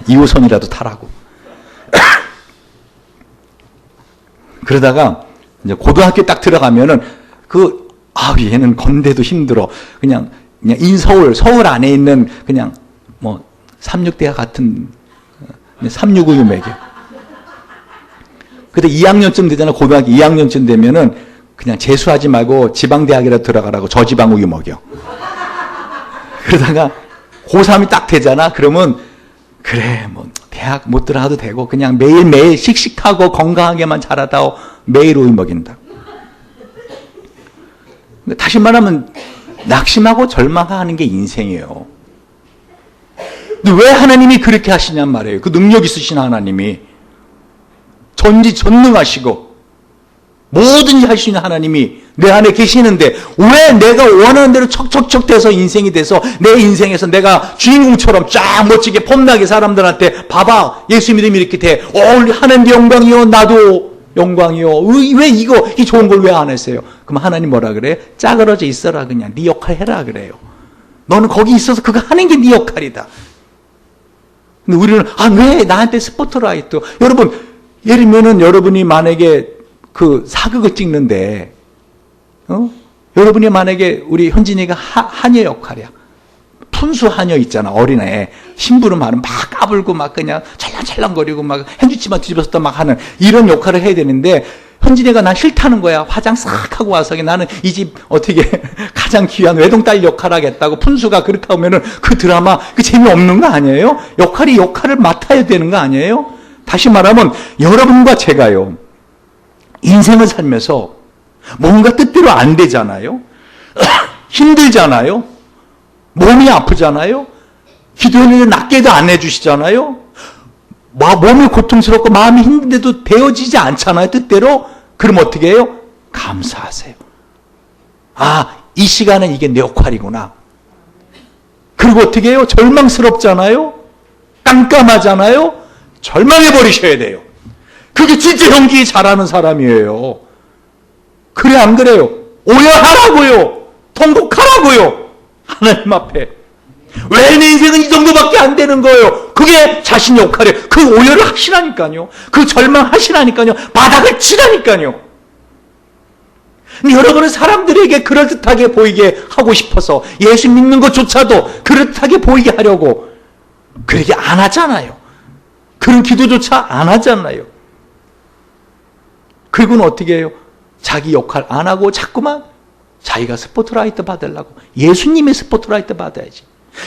2호선이라도 타라고. 그러다가 이제 고등학교 딱 들어가면은 얘는 건대도 힘들어. 그냥 서울 안에 있는 그냥 뭐 삼육대학 같은 365유 먹여. 근데 2학년쯤 되잖아. 고등학교 2학년쯤 되면은 그냥 재수하지 말고 지방대학이라도 들어가라고 저지방 우유 먹여. 그러다가 고3이 딱 되잖아. 그러면 그래 뭐 대학 못 들어가도 되고 그냥 매일매일 씩씩하고 건강하게만 자라다오 매일 우유 먹인다. 다시 말하면 낙심하고 절망하는 게 인생이에요. 근데 왜 하나님이 그렇게 하시냔 말이에요. 그 능력 있으신 하나님이 전지전능하시고 뭐든지 할 수 있는 하나님이 내 안에 계시는데 왜 내가 원하는 대로 척척척 돼서 인생이 돼서 내 인생에서 내가 주인공처럼 쫙 멋지게 폼나게 사람들한테 봐봐 예수 믿음이 이렇게 돼. 하나님께 영광이요 나도 영광이요. 왜 이 좋은 걸 왜 안 했어요? 그럼 하나님 뭐라 그래? 짜그러져 있어라 그냥 네 역할 해라 그래요. 너는 거기 있어서 그거 하는 게 네 역할이다. 근데 우리는 왜 나한테 스포트라이트? 여러분 예를 들면은 여러분이 만약에 그 사극을 찍는데 여러분이 만약에 우리 현진이가 하녀 역할이야. 푼수 하녀 있잖아. 어린애 심부름하는 막 까불고 막 그냥 찰랑찰랑거리고 막 행주치마 뒤집어서 막 하는 이런 역할을 해야 되는데 현진이가 난 싫다는 거야. 화장 싹 하고 와서 나는 이 집 어떻게 가장 귀한 외동딸 역할 하겠다고 푼수가 그렇게 하면은 그 드라마 그 재미없는 거 아니에요? 역할을 맡아야 되는 거 아니에요? 다시 말하면 여러분과 제가요. 인생을 살면서 뭔가 뜻대로 안 되잖아요. 힘들잖아요. 몸이 아프잖아요. 기도했는데 낫게도 안 해주시잖아요. 몸이 고통스럽고 마음이 힘든데도 되어지지 않잖아요. 뜻대로. 그럼 어떻게 해요? 감사하세요. 이 시간은 이게 내 역할이구나. 그리고 어떻게 해요? 절망스럽잖아요. 깜깜하잖아요. 절망해버리셔야 돼요. 그게 진짜 연기 잘하는 사람이에요. 그래 안 그래요? 오해하라고요. 통곡하라고요. 하나님 앞에. 왜 내 인생은 이 정도밖에 안 되는 거예요? 그게 자신 역할이에요. 그 오열을 하시라니까요. 그 절망하시라니까요. 바닥을 치라니까요. 근데 여러분은 사람들에게 그럴듯하게 보이게 하고 싶어서 예수 믿는 것조차도 그럴듯하게 보이게 하려고 그렇게 안 하잖아요. 그런 기도조차 안 하잖아요. 그리고는 어떻게 해요? 자기 역할 안 하고 자꾸만 자기가 스포트라이트 받으려고. 예수님의 스포트라이트 받아야지.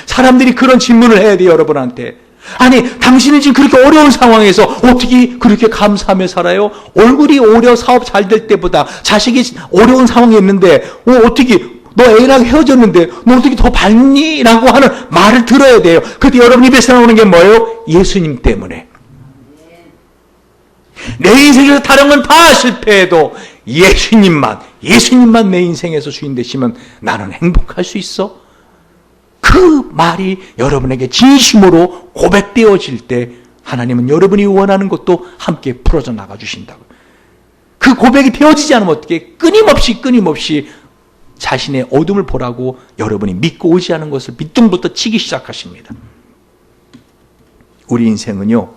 사람들이 그런 질문을 해야 돼요, 여러분한테. 아니, 당신은 지금 그렇게 어려운 상황에서 어떻게 그렇게 감사하며 살아요? 얼굴이 오히려 사업 잘 될 때보다 자식이 어려운 상황에 있는데, 어떻게, 너 애랑 헤어졌는데, 너 어떻게 더 밝니? 라고 하는 말을 들어야 돼요. 그때 여러분 입에서 나오는 게 뭐예요? 예수님 때문에. 내 인생에서 다른 건 다 실패해도 예수님만 내 인생에서 주인 되시면 나는 행복할 수 있어? 그 말이 여러분에게 진심으로 고백되어질 때 하나님은 여러분이 원하는 것도 함께 풀어져 나가 주신다고. 그 고백이 되어지지 않으면 어떻게 끊임없이 자신의 어둠을 보라고 여러분이 믿고 오지 않은 것을 밑둥부터 치기 시작하십니다. 우리 인생은요,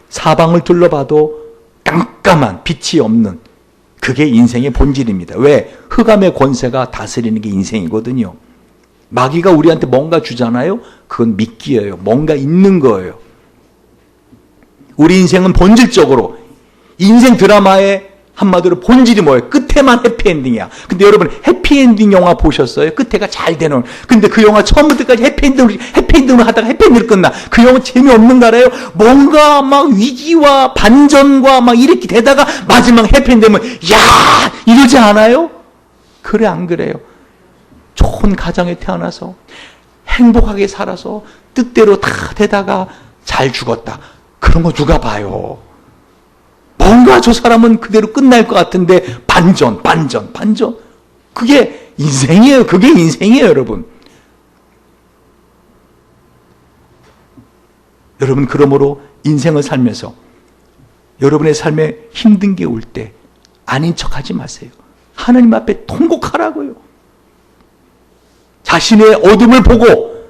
사방을 둘러봐도 깜깜한 빛이 없는 그게 인생의 본질입니다. 왜? 흑암의 권세가 다스리는 게 인생이거든요. 마귀가 우리한테 뭔가 주잖아요. 그건 미끼예요. 뭔가 있는 거예요. 우리 인생은 본질적으로 인생 드라마의 한마디로 본질이 뭐예요? 끝에만 해피엔딩이야. 근데 여러분 해피엔딩 영화 보셨어요? 끝에가 잘 되는. 근데 그 영화 처음부터까지 해피엔딩으로 하다가 해피엔딩으로 끝나. 그 영화 재미없는 거 알아요? 뭔가 막 위기와 반전과 막 이렇게 되다가 마지막 해피엔딩 되면 야 이러지 않아요? 그래 안 그래요? 좋은 가정에 태어나서 행복하게 살아서 뜻대로 다 되다가 잘 죽었다. 그런 거 누가 봐요? 뭔가 저 사람은 그대로 끝날 것 같은데 반전. 그게 인생이에요. 여러분. 여러분 그러므로 인생을 살면서 여러분의 삶에 힘든 게 올 때 아닌 척하지 마세요. 하나님 앞에 통곡하라고요. 자신의 어둠을 보고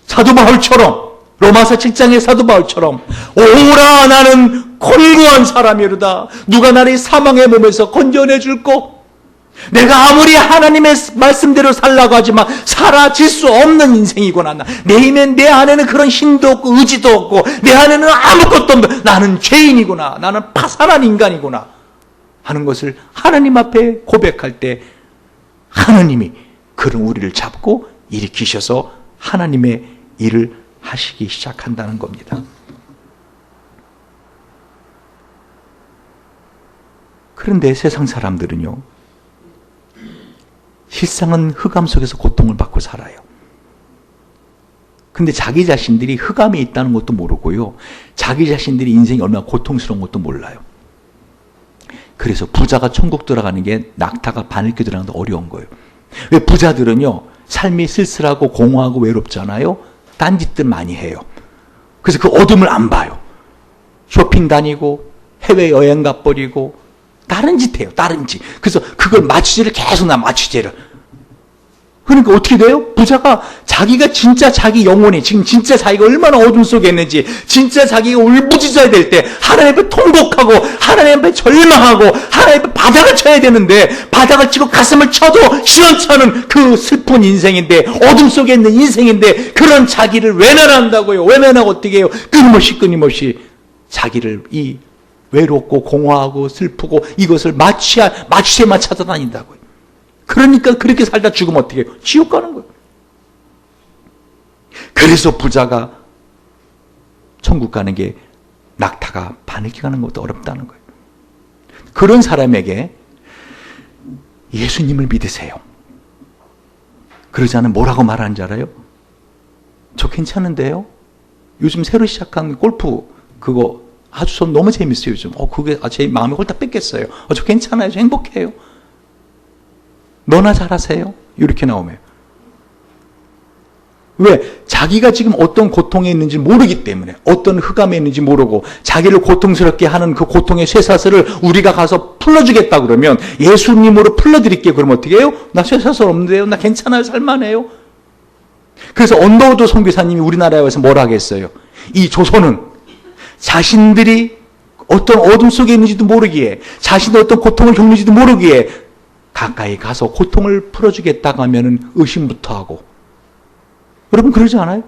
사도 바울처럼 로마서 7장의 사도 바울처럼 오라 나는 곤고한 사람이로다. 누가 나를 사망의 몸에서 건져내줄꼬. 내가 아무리 하나님의 말씀대로 살라고 하지만 사라질 수 없는 인생이구나. 내 안에는 그런 힘도 없고 의지도 없고 내 안에는 아무것도 없는 나는 죄인이구나. 나는 파산한 인간이구나 하는 것을 하나님 앞에 고백할 때 하나님이 그런 우리를 잡고 일으키셔서 하나님의 일을 하시기 시작한다는 겁니다. 그런데 세상 사람들은요, 실상은 흑암 속에서 고통을 받고 살아요. 근데 자기 자신들이 흑암에 있다는 것도 모르고요, 자기 자신들이 인생이 얼마나 고통스러운 것도 몰라요. 그래서 부자가 천국 들어가는 게 낙타가 바늘길 들어가는 게 어려운 거예요. 왜? 부자들은요, 삶이 쓸쓸하고 공허하고 외롭잖아요. 딴짓들 많이 해요. 그래서 그 어둠을 안 봐요. 쇼핑 다니고 해외여행 가버리고 다른 짓 해요. 다른 짓. 그래서 그걸 맞추지를 계속 맞추지를. 그러니까 어떻게 돼요? 부자가 자기가 진짜 자기 영혼이 지금 진짜 자기가 얼마나 어둠 속에 있는지 진짜 자기가 울부짖어야 될 때 하나님 앞에 통곡하고 하나님 앞에 절망하고 하나님 앞에 바닥을 쳐야 되는데 바닥을 치고 가슴을 쳐도 시원찮은 그 슬픈 인생인데 어둠 속에 있는 인생인데 그런 자기를 외면한다고요. 외면하고 어떻게 해요? 끊임없이 자기를 이 외롭고 공허하고 슬프고 이것을 마취에만 찾아다닌다고요. 그러니까 그렇게 살다 죽으면 어떻게 해요? 지옥 가는 거예요. 그래서 부자가 천국 가는 게 낙타가 바늘길 가는 것도 어렵다는 거예요. 그런 사람에게 예수님을 믿으세요. 그러지 않으면 뭐라고 말하는 줄 알아요? 저 괜찮은데요? 요즘 새로 시작한 골프 그거 아주 전 너무 재밌어요 요즘. 그게 제 마음이 홀딱 뺏겼어요. 저 괜찮아요. 저 행복해요. 너나 잘하세요. 이렇게 나오면 왜? 자기가 지금 어떤 고통에 있는지 모르기 때문에, 어떤 흑암에 있는지 모르고 자기를 고통스럽게 하는 그 고통의 쇠사슬을 우리가 가서 풀어주겠다 그러면, 예수님으로 풀어드릴게요. 그러면 어떻게 해요? 나 쇠사슬 없는데요? 나 괜찮아요. 살만해요. 그래서 언더우드 선교사님이 우리나라에 와서 뭐라 하겠어요? 이 조선은 자신들이 어떤 어둠 속에 있는지도 모르기에, 자신의 어떤 고통을 겪는지도 모르기에 가까이 가서 고통을 풀어주겠다고 하면은 의심부터 하고. 여러분 그러지 않아요?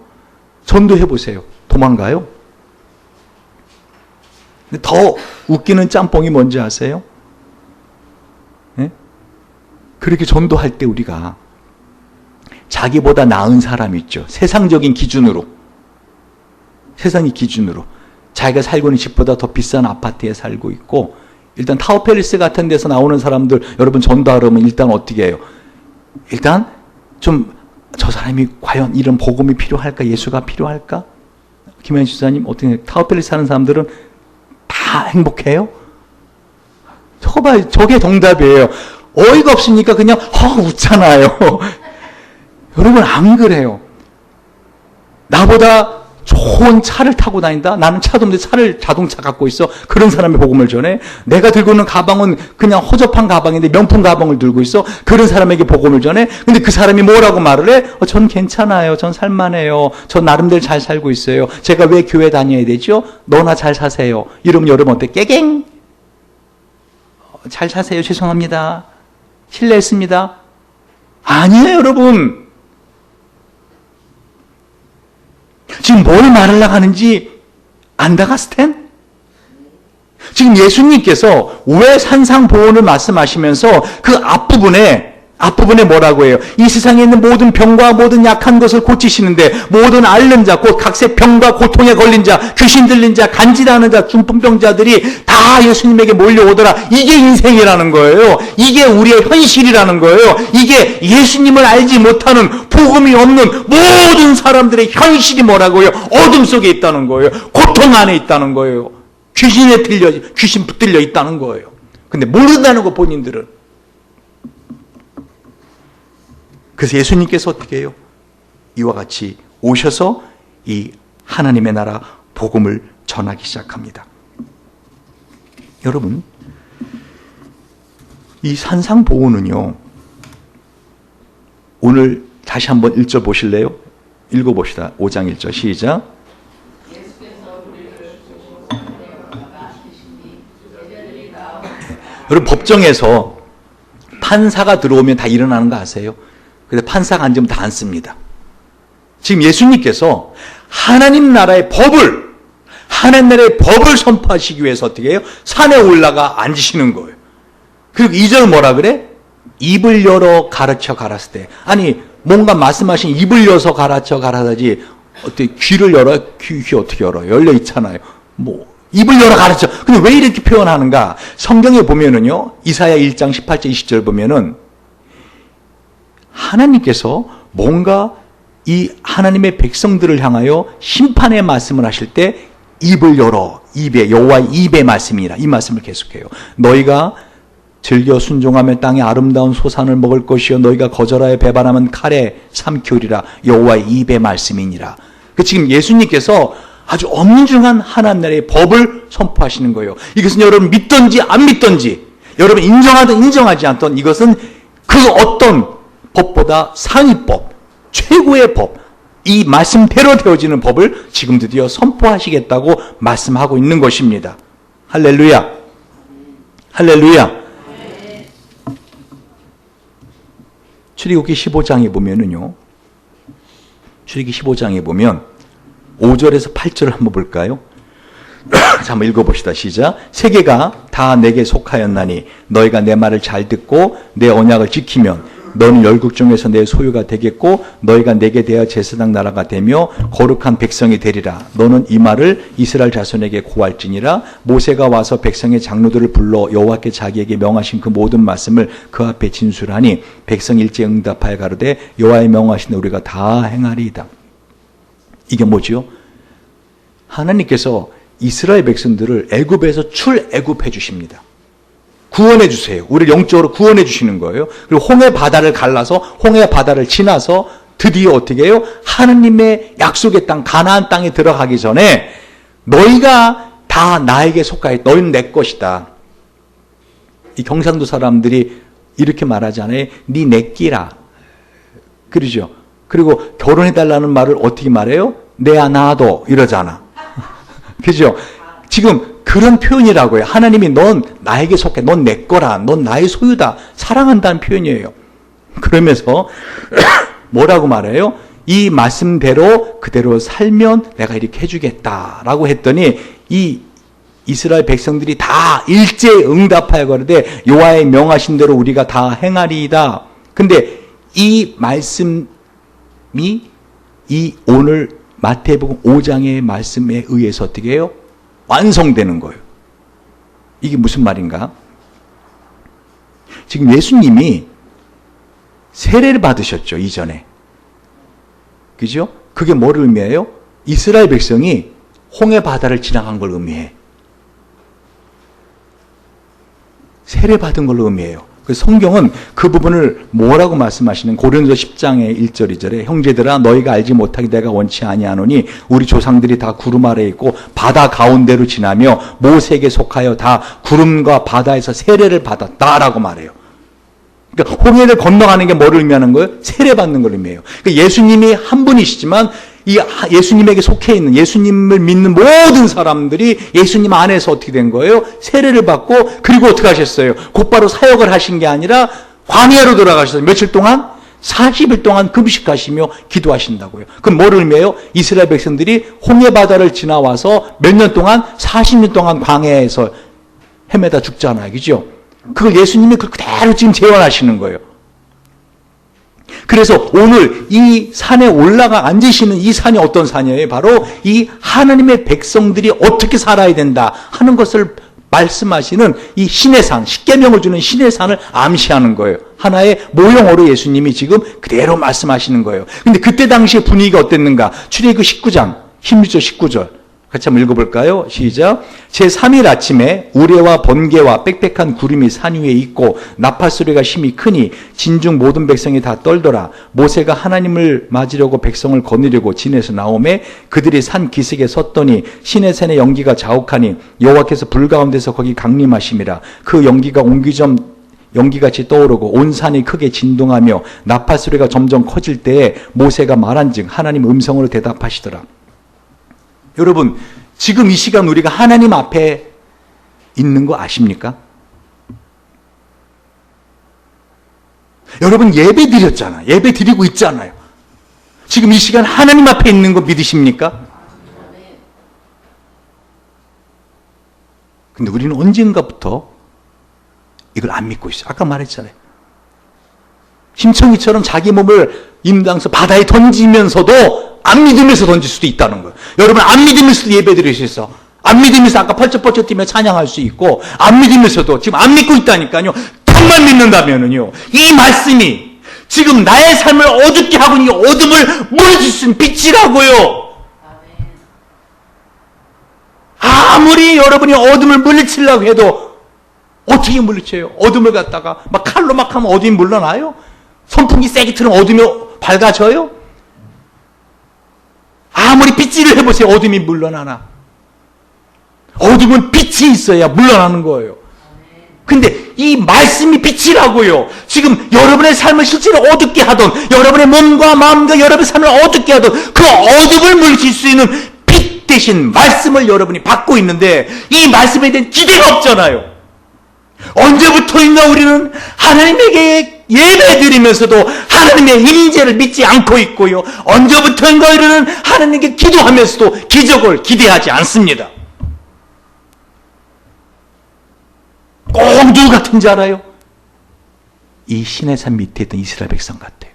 전도해 보세요. 도망가요? 더 웃기는 짬뽕이 뭔지 아세요? 네? 그렇게 전도할 때 우리가 자기보다 나은 사람 있죠. 세상적인 기준으로. 세상의 기준으로. 자기가 살고 있는 집보다 더 비싼 아파트에 살고 있고, 일단 타워팰리스 같은 데서 나오는 사람들, 여러분 전도하려면 일단 어떻게 해요? 일단 좀 저 사람이 과연 이런 복음이 필요할까? 예수가 필요할까? 김현 지사님, 어떻게 타워팰리스 사는 사람들은 다 행복해요? 저거 봐요. 저게 정답이에요. 어이가 없으니까 그냥 웃잖아요. 여러분 안 그래요. 나보다 좋은 차를 타고 다닌다? 나는 차도 없는데 차를 자동차 갖고 있어. 그런 사람의 복음을 전해. 내가 들고 있는 가방은 그냥 허접한 가방인데 명품 가방을 들고 있어. 그런 사람에게 복음을 전해. 근데 그 사람이 뭐라고 말을 해? 전 괜찮아요. 전 살만해요. 전 나름대로 잘 살고 있어요. 제가 왜 교회 다녀야 되죠? 너나 잘 사세요. 이러면 여러분 어때? 깨갱? 잘 사세요. 죄송합니다. 실례했습니다. 아니에요, 여러분. 지금 뭘 말하려고 하는지 안다가 스탠? 지금 예수님께서 왜 산상보훈을 말씀하시면서 그 앞부분에 뭐라고 해요? 이 세상에 있는 모든 병과 모든 약한 것을 고치시는데, 모든 앓는 자, 곧 각색 병과 고통에 걸린 자, 귀신 들린 자, 간질하는 자, 중풍병자들이 다 예수님에게 몰려오더라. 이게 인생이라는 거예요. 이게 우리의 현실이라는 거예요. 이게 예수님을 알지 못하는, 복음이 없는 모든 사람들의 현실이 뭐라고요? 어둠 속에 있다는 거예요. 고통 안에 있다는 거예요. 귀신 붙들려 있다는 거예요. 근데 모른다는 거, 본인들은. 그래서 예수님께서 어떻게 해요? 이와 같이 오셔서 이 하나님의 나라 복음을 전하기 시작합니다. 여러분, 이 산상보훈은요, 오늘 다시 한번 1절 보실래요? 읽어봅시다. 5장 1절 시작. 여러분, 법정에서 판사가 들어오면 다 일어나는 거 아세요? 근데 판사가 앉으면 다 앉습니다. 지금 예수님께서 하나님 나라의 법을 선포하시기 위해서 어떻게 해요? 산에 올라가 앉으시는 거예요. 그리고 2절 뭐라 그래? 입을 열어 가르쳐 가라스 때. 아니, 뭔가 말씀하신 입을 열어서 가르쳐 가라사지, 어떻게 귀를 열어? 귀 어떻게 열어? 열려 있잖아요. 입을 열어 가르쳐. 근데 왜 이렇게 표현하는가? 성경에 보면은요, 이사야 1장 18절 20절 보면은 하나님께서 뭔가 이 하나님의 백성들을 향하여 심판의 말씀을 하실 때 입을 열어, 여호와의 입의 말씀이라, 이 말씀을 계속해요. 너희가 즐겨 순종하며 땅의 아름다운 소산을 먹을 것이요 너희가 거절하여 배반하면 칼에 삼키우리라. 여호와의 입의 말씀이니라. 지금 예수님께서 아주 엄중한 하나님 나라의 법을 선포하시는 거예요. 이것은 여러분 믿든지 안 믿든지, 여러분 인정하든 인정하지 않든, 이것은 그 어떤 법보다 상위법, 최고의 법, 이 말씀대로 되어지는 법을 지금 드디어 선포하시겠다고 말씀하고 있는 것입니다. 할렐루야. 할렐루야. 출애굽기 15장에 보면은요, 출애굽기 15장에 보면 5절에서 8절을 한번 볼까요? 자, 한번 읽어봅시다. 시작. 세계가 다 내게 속하였나니 너희가 내 말을 잘 듣고 내 언약을 지키면 너는 열국 중에서 내 소유가 되겠고 너희가 내게 대하여 제사장 나라가 되며 거룩한 백성이 되리라. 너는 이 말을 이스라엘 자손에게 고할지니라. 모세가 와서 백성의 장로들을 불러 여호와께 자기에게 명하신 그 모든 말씀을 그 앞에 진술하니 백성이 일제 응답하여 가로되 여호와의 명하신 우리가 다 행하리이다. 이게 뭐지요? 하나님께서 이스라엘 백성들을 애굽에서 출애굽해 주십니다. 구원해 주세요. 우리를 영적으로 구원해 주시는 거예요. 그리고 홍해 바다를 갈라서 홍해 바다를 지나서 드디어 어떻게 해요? 하나님의 약속의 땅, 가나안 땅에 들어가기 전에 너희가 다 나에게 속하여 너희는 내 것이다. 이 경상도 사람들이 이렇게 말하잖아요. 네 내 끼라. 그러죠. 그리고 결혼해달라는 말을 어떻게 말해요? 내야 나도 이러잖아. 그죠? 지금 그런 표현이라고요. 하나님이 넌 나에게 속해. 넌 내 거라. 넌 나의 소유다. 사랑한다는 표현이에요. 그러면서 뭐라고 말해요? 이 말씀대로 그대로 살면 내가 이렇게 해주겠다라고 했더니 이 이스라엘 백성들이 다 일제 응답하여 가로되 여호와의 명하신 대로 우리가 다 행하리이다. 근데 이 말씀이 이 오늘 마태복음 5장의 말씀에 의해서 어떻게 해요? 완성되는 거예요. 이게 무슨 말인가? 지금 예수님이 세례를 받으셨죠, 이전에. 그죠? 그게 뭐를 의미해요? 이스라엘 백성이 홍해 바다를 지나간 걸 의미해. 세례 받은 걸로 의미해요. 그 성경은 그 부분을 뭐라고 말씀하시는 고린도 10장의 1절 2절에 형제들아 너희가 알지 못하기 내가 원치 아니하노니 우리 조상들이 다 구름 아래에 있고 바다 가운데로 지나며 모세에게 속하여 다 구름과 바다에서 세례를 받았다라고 말해요. 그러니까 홍해를 건너가는 게 뭐를 의미하는 거예요? 세례 받는 걸 의미해요. 그러니까 예수님이 한 분이시지만 이 예수님에게 속해 있는 예수님을 믿는 모든 사람들이 예수님 안에서 어떻게 된 거예요? 세례를 받고 그리고 어떻게 하셨어요? 곧바로 사역을 하신 게 아니라 광야로 돌아가셨어요. 며칠 동안? 40일 동안 금식하시며 기도하신다고요. 그럼 뭐를 의미해요? 이스라엘 백성들이 홍해 바다를 지나와서 몇 년 동안 40년 동안 광야에서 헤매다 죽잖아요. 그죠? 그걸 예수님이 그대로 지금 재현하시는 거예요. 그래서 오늘 이 산에 올라가 앉으시는 이 산이 어떤 산이에요? 바로 이 하나님의 백성들이 어떻게 살아야 된다 하는 것을 말씀하시는 이 신의 산, 십계명을 주는 신의 산을 암시하는 거예요. 하나의 모형으로 예수님이 지금 그대로 말씀하시는 거예요. 근데 그때 당시의 분위기가 어땠는가? 출애굽 19장 16절 19절 같이 한번 읽어볼까요? 시작. 제3일 아침에 우레와 번개와 빽빽한 구름이 산 위에 있고 나팔 소리가 심히 크니 진중 모든 백성이 다 떨더라. 모세가 하나님을 맞으려고 백성을 거느리고 진에서 나오매 그들이 산 기슭에 섰더니 신의 산의 연기가 자욱하니 여호와께서 불 가운데서 거기 강림하심이라. 그 연기가 옹기점 연기같이 떠오르고 온 산이 크게 진동하며 나팔 소리가 점점 커질 때에 모세가 말한즉 하나님 음성으로 대답하시더라. 여러분, 지금 이 시간 우리가 하나님 앞에 있는 거 아십니까? 여러분 예배 드렸잖아요. 예배 드리고 있잖아요. 지금 이 시간 하나님 앞에 있는 거 믿으십니까? 근데 우리는 언젠가부터 이걸 안 믿고 있어요. 아까 말했잖아요. 심청이처럼 자기 몸을 임당서 바다에 던지면서도 안 믿으면서 던질 수도 있다는 거예요. 여러분 안 믿으면서도 예배 드릴 수 있어. 안 믿으면서 아까 펄쩍펄쩍 뛰며 찬양할 수 있고 안 믿으면서도 지금 안 믿고 있다니까요. 정말 믿는다면은요. 이 말씀이 지금 나의 삶을 어둡게 하고 있는 어둠을 물어줄 수 있는 빛이라고요. 아무리 여러분이 어둠을 물리치려고 해도 어떻게 물리쳐요? 어둠을 갖다가 막 칼로 막 하면 어둠이 물러나요? 선풍기 세게 틀으면 어둠이 밝아져요? 아무리 빗질을 해보세요. 어둠이 물러나나. 어둠은 빛이 있어야 물러나는 거예요. 근데 이 말씀이 빛이라고요. 지금 여러분의 삶을 실제로 어둡게 하던 여러분의 몸과 마음과 여러분의 삶을 어둡게 하던 그 어둠을 물리칠 수 있는 빛 대신 말씀을 여러분이 받고 있는데 이 말씀에 대한 기대가 없잖아요. 언제부터인가 우리는 하나님에게 예배드리면서도 하나님의 임재를 믿지 않고 있고요. 언제부터인가 우리는 하나님께 기도하면서도 기적을 기대하지 않습니다. 꼭 누구 같은지 알아요? 이 신의 산 밑에 있던 이스라엘 백성 같아요.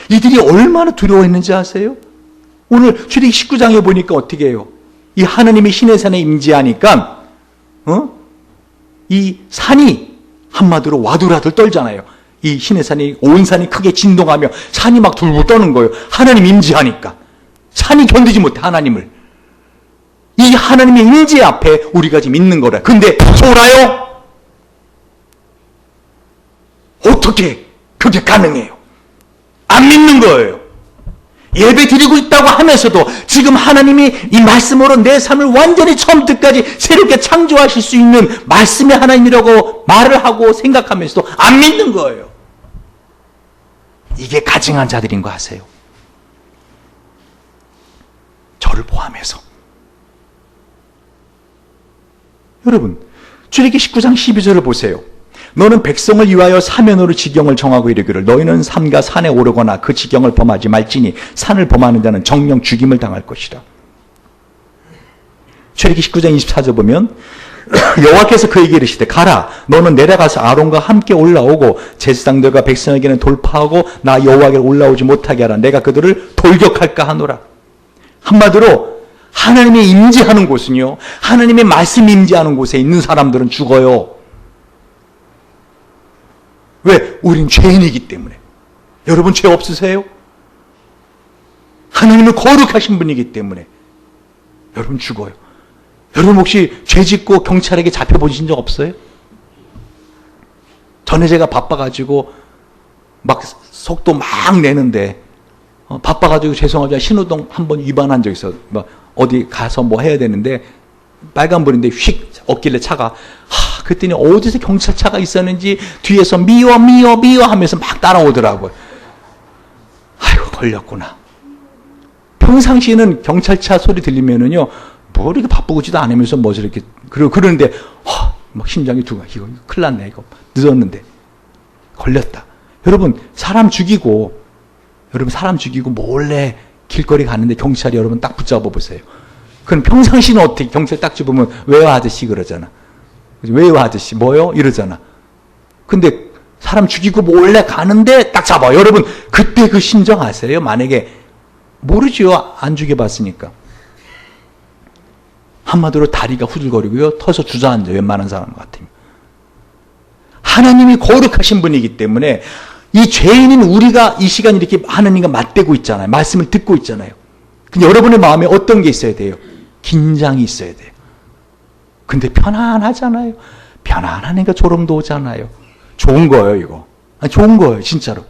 이들이 얼마나 두려워했는지 아세요? 오늘 출애굽 19장에 보니까 어떻게 해요? 이 하나님이 신의 산에 임재하니까 이 산이 한마디로 와들와들 떨잖아요. 이 신의 산이 온 산이 크게 진동하며 산이 막 둘둘 떠는 거예요. 하나님 임재하니까. 산이 견디지 못해 하나님을. 이 하나님의 임재 앞에 우리가 지금 있는 거라. 근데 졸아요? 어떻게 그게 가능해요? 안 믿는 거예요. 예배 드리고 있다고 하면서도 지금 하나님이 이 말씀으로 내 삶을 완전히 처음부터까지 새롭게 창조하실 수 있는 말씀의 하나님이라고 말을 하고 생각하면서도 안 믿는 거예요. 이게 가증한 자들인 거 아세요? 저를 포함해서. 여러분, 출애굽기 19장 12절을 보세요. 너는 백성을 위하여 사면으로 지경을 정하고 이르기를 너희는 삼가 산에 오르거나 그 지경을 범하지 말지니 산을 범하는 자는 정령 죽임을 당할 것이라. 출애굽기 19장 24절 보면 여호와께서 그에게 이르시되 가라 너는 내려가서 아론과 함께 올라오고 제사장들과 백성에게는 돌파하고 나 여호와께 올라오지 못하게 하라. 내가 그들을 돌격할까 하노라. 한마디로 하나님이 임재하는 곳은요, 하나님의 말씀이 임재하는 곳에 있는 사람들은 죽어요. 왜? 우린 죄인이기 때문에. 여러분 죄 없으세요? 하나님은 거룩하신 분이기 때문에 여러분 죽어요. 여러분 혹시 죄 짓고 경찰에게 잡혀보신 적 없어요? 전에 제가 바빠가지고 막 속도 막 내는데 바빠가지고 죄송하지만 신호등 한번 위반한 적 있어요. 막 어디 가서 뭐 해야 되는데 빨간불인데 휙 없길래 차가 그랬더니 어디서 경찰차가 있었는지 뒤에서 미워 하면서 막 따라오더라고요. 아이고 걸렸구나. 평상시에는 경찰차 소리 들리면은요 뭐 이렇게 바쁘지도 않으면서 뭐 이렇게 그러는데 막 심장이 두가 이거 큰일 났네 이거 늦었는데 걸렸다. 여러분 사람 죽이고 몰래 길거리 가는데 경찰이 여러분 딱 붙잡아 보세요. 그럼 평상시는 어떻게 경찰 딱 집으면 왜요 아저씨 그러잖아. 왜요 아저씨 뭐요 이러잖아. 근데 사람 죽이고 몰래 가는데 딱 잡아. 여러분 그때 그 심정 아세요? 만약에 모르죠. 안 죽여봤으니까. 한마디로 다리가 후들거리고요. 터서 주저앉아요. 웬만한 사람 같으면. 하나님이 거룩하신 분이기 때문에 이 죄인인 우리가 이 시간 이렇게 하나님과 맞대고 있잖아요. 말씀을 듣고 있잖아요. 근데 여러분의 마음에 어떤 게 있어야 돼요? 긴장이 있어야 돼요. 근데 편안하잖아요. 편안하니까 졸음도 오잖아요. 좋은 거예요, 이거. 좋은 거예요, 진짜로.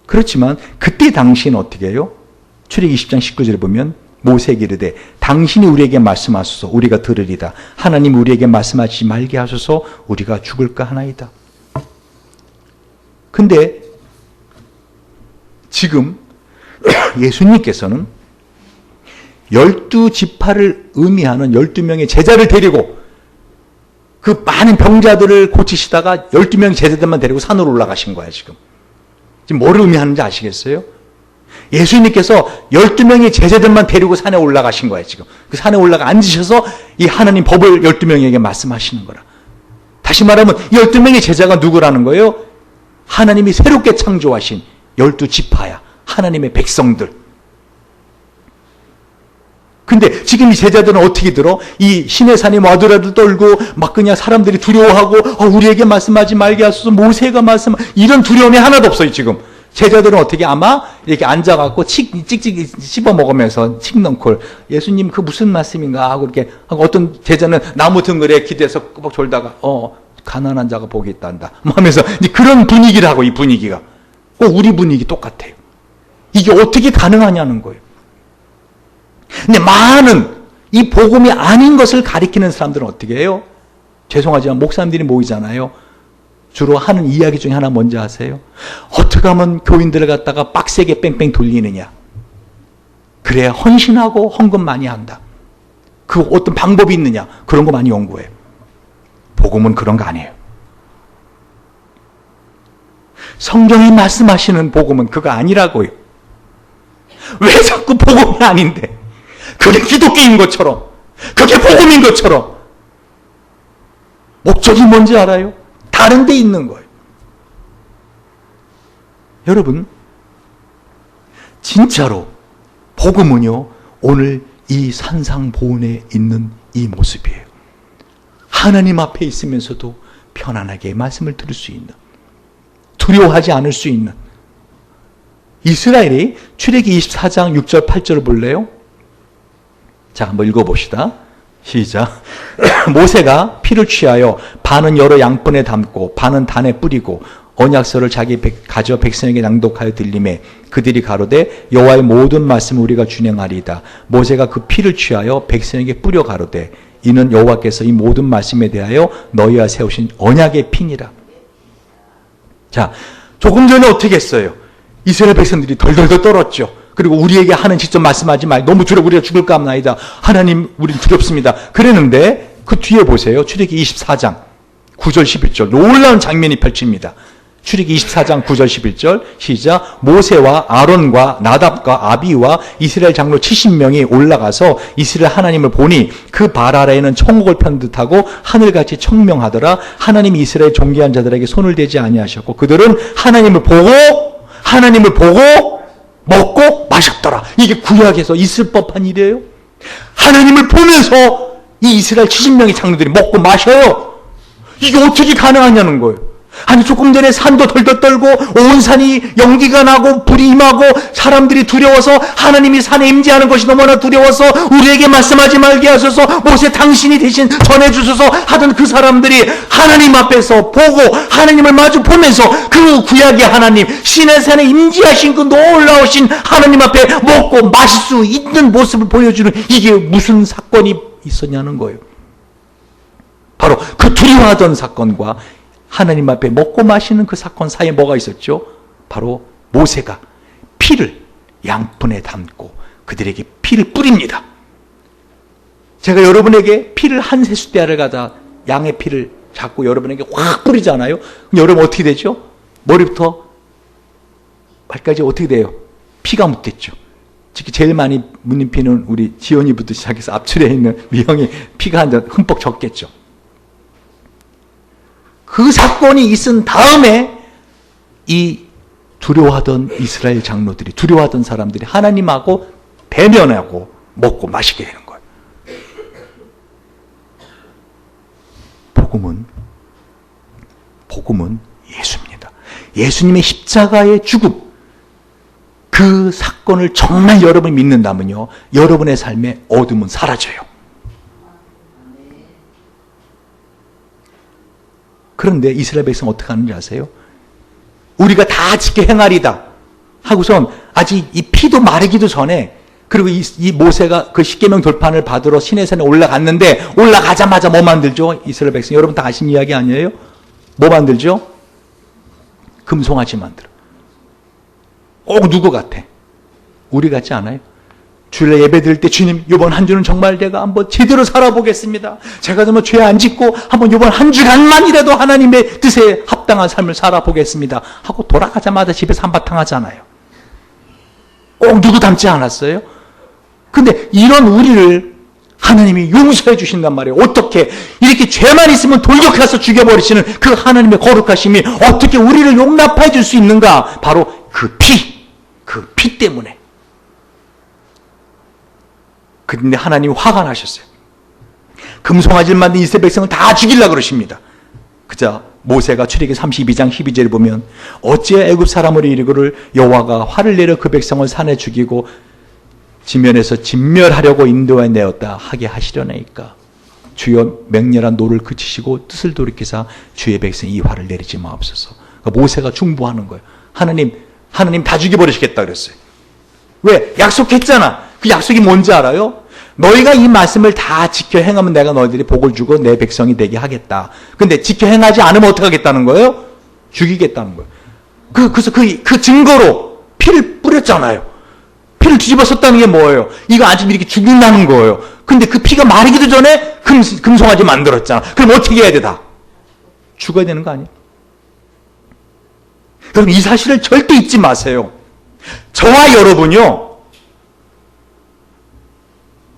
그렇지만 그때 당시는 어떻게 해요? 출애굽기 20장 19절에 보면 모세에게 이르되 당신이 우리에게 말씀하소서 우리가 들으리다. 하나님 우리에게 말씀하시지 말게 하소서 우리가 죽을까 하나이다. 근데 지금 예수님께서는 12지파를 의미하는 12명의 제자를 데리고 그 많은 병자들을 고치시다가 12명의 제자들만 데리고 산으로 올라가신 거야 지금 뭐를 의미하는지 아시겠어요? 예수님께서 12명의 제자들만 데리고 산에 올라가신 거예요 지금. 그 산에 올라가 앉으셔서 이 하나님 법을 12명에게 말씀하시는 거라. 다시 말하면 12명의 제자가 누구라는 거예요? 하나님이 새롭게 창조하신 12지파야. 하나님의 백성들. 근데 지금 이 제자들은 어떻게 들어? 이 시내산에 마두라들 떨고 막 그냥 사람들이 두려워하고 우리에게 말씀하지 말게 하소서 모세가 이런 두려움이 하나도 없어요 지금. 제자들은 어떻게 아마 이렇게 앉아갖고 찍찍 씹어 먹으면서 칡 넣고 예수님 그 무슨 말씀인가 하고 이렇게 하고 어떤 제자는 나무 등글에 기대서 꼬박 졸다가 가난한 자가 복이 있단다 하면서 이제 그런 분위기라고 이 분위기가 우리 분위기 똑같아요. 이게 어떻게 가능하냐는 거예요. 근데 많은 이 복음이 아닌 것을 가리키는 사람들은 어떻게 해요? 죄송하지만 목사님들이 모이잖아요. 주로 하는 이야기 중에 하나 뭔지 아세요? 어떻게 하면 교인들을 갖다가 빡세게 뺑뺑 돌리느냐. 그래야 헌신하고 헌금 많이 한다. 그 어떤 방법이 있느냐. 그런 거 많이 연구해요. 복음은 그런 거 아니에요. 성경이 말씀하시는 복음은 그거 아니라고요. 왜 자꾸 복음이 아닌데? 그게 기독교인 것처럼, 그게 복음인 것처럼. 목적이 뭔지 알아요? 다른 데 있는 거예요. 여러분, 진짜로 복음은요, 오늘 이 산상보훈에 있는 이 모습이에요. 하나님 앞에 있으면서도 편안하게 말씀을 들을 수 있는, 두려워하지 않을 수 있는. 이스라엘이 출애굽기 24장 6절 8절을 볼래요? 자, 한번 읽어봅시다. 시작. 모세가 피를 취하여 반은 여러 양분에 담고 반은 단에 뿌리고 언약서를 가져 백성에게 낭독하여 들림에 그들이 가로되 여호와의 모든 말씀을 우리가 준행하리이다. 모세가 그 피를 취하여 백성에게 뿌려 가로되 이는 여호와께서 이 모든 말씀에 대하여 너희와 세우신 언약의 피니라. 자, 조금 전에 어떻게 했어요? 이스라엘 백성들이 덜덜덜 떨었죠. 그리고 우리에게 하는 직접 말씀하지 말, 너무 우리가 죽을까 합나이다. 하나님, 우린 두렵습니다. 그랬는데 그 뒤에 보세요. 출애굽기 24장 9절 11절 놀라운 장면이 펼칩니다. 출애굽기 24장 9절 11절 시작. 모세와 아론과 나답과 아비와 이스라엘 장로 70명이 올라가서 이스라엘 하나님을 보니 그 발 아래에는 천국을 편 듯하고 하늘같이 청명하더라. 하나님이 이스라엘 존귀한 자들에게 손을 대지 아니하셨고 그들은 하나님을 보고 먹고 마셨더라. 이게 구약에서 있을 법한 일이에요. 하나님을 보면서 이 이스라엘 70명의 장로들이 먹고 마셔요. 이게 어떻게 가능하냐는 거예요. 아니 조금 전에 산도 덜덜 떨고 온 산이 연기가 나고 불이 임하고 사람들이 두려워서 하나님이 산에 임재하는 것이 너무나 두려워서 우리에게 말씀하지 말게 하소서 모세 당신이 대신 전해주소서 하던 그 사람들이 하나님 앞에서 보고 하나님을 마주 보면서 그 구약의 하나님 신의 산에 임재하신 그 놀라우신 하나님 앞에 먹고 마실 수 있는 모습을 보여주는 이게 무슨 사건이 있었냐는 거예요. 바로 그 두려워하던 사건과 하나님 앞에 먹고 마시는 그 사건 사이에 뭐가 있었죠? 바로 모세가 피를 양푼에 담고 그들에게 피를 뿌립니다. 제가 여러분에게 피를 한 세숫대야를 가다 양의 피를 잡고 여러분에게 확 뿌리잖아요. 그럼 여러분 어떻게 되죠? 머리부터 발까지 어떻게 돼요? 피가 묻겠죠. 특히 제일 많이 묻는 피는 우리 지연이부터 시작해서 앞줄에 있는 미영이 피가 한 잔 흠뻑 젖겠죠. 그 사건이 있은 다음에 이 두려워하던 이스라엘 장로들이 두려워하던 사람들이 하나님하고 대면하고 먹고 마시게 되는 거예요. 복음은 예수입니다. 예수님의 십자가의 죽음 그 사건을 정말 여러분이 믿는다면요 여러분의 삶의 어둠은 사라져요. 그런데 이스라엘 백성 어떻게 하는지 아세요? 우리가 다 지켜 행하리다 하고선 아직 이 피도 마르기도 전에 그리고 이 모세가 그 십계명 돌판을 받으러 시내산에 올라갔는데 올라가자마자 뭐 만들죠? 이스라엘 백성 여러분 다 아시는 이야기 아니에요? 뭐 만들죠? 금송아지 만들어. 꼭 누구 같아? 우리 같지 않아요? 주일날 예배 드릴 때 주님 이번 한 주는 정말 내가 한번 제대로 살아보겠습니다. 제가 정말 죄 안 짓고 한번 이번 한 주간만이라도 하나님의 뜻에 합당한 삶을 살아보겠습니다 하고 돌아가자마자 집에서 한바탕 하잖아요. 꼭 누구 닮지 않았어요? 근데 이런 우리를 하나님이 용서해 주신단 말이에요. 어떻게 이렇게 죄만 있으면 돌격해서 죽여버리시는 그 하나님의 거룩하심이 어떻게 우리를 용납해 줄 수 있는가? 바로 그 피 때문에. 그런데 하나님이 화가 나셨어요. 금송아지를 만든 이스라엘 백성을 다 죽이려고 그러십니다. 그자 모세가 출애굽기 32장 12절에 보면 어찌 애굽 사람을 이르기를 여호와가 화를 내려 그 백성을 산에 죽이고 지면에서 진멸하려고 인도해 내었다 하게 하시려나이까. 주여 맹렬한 노를 그치시고 뜻을 돌이키사 주의 백성 이 화를 내리지 마옵소서. 그러니까 모세가 중보하는 거예요. 하나님 다 죽여버리시겠다 그랬어요. 왜? 약속했잖아. 그 약속이 뭔지 알아요? 너희가 이 말씀을 다 지켜 행하면 내가 너희들이 복을 주고 내 백성이 되게 하겠다. 근데 지켜 행하지 않으면 어떻게 하겠다는 거예요? 죽이겠다는 거예요. 그래서 그 증거로 피를 뿌렸잖아요. 피를 뒤집어 썼다는 게 뭐예요? 이거 아직 이렇게 죽인다는 거예요. 근데 그 피가 마르기도 전에 금송아지 만들었잖아. 그럼 어떻게 해야 돼 다? 죽어야 되는 거 아니에요? 여러분 이 사실을 절대 잊지 마세요. 저와 여러분요.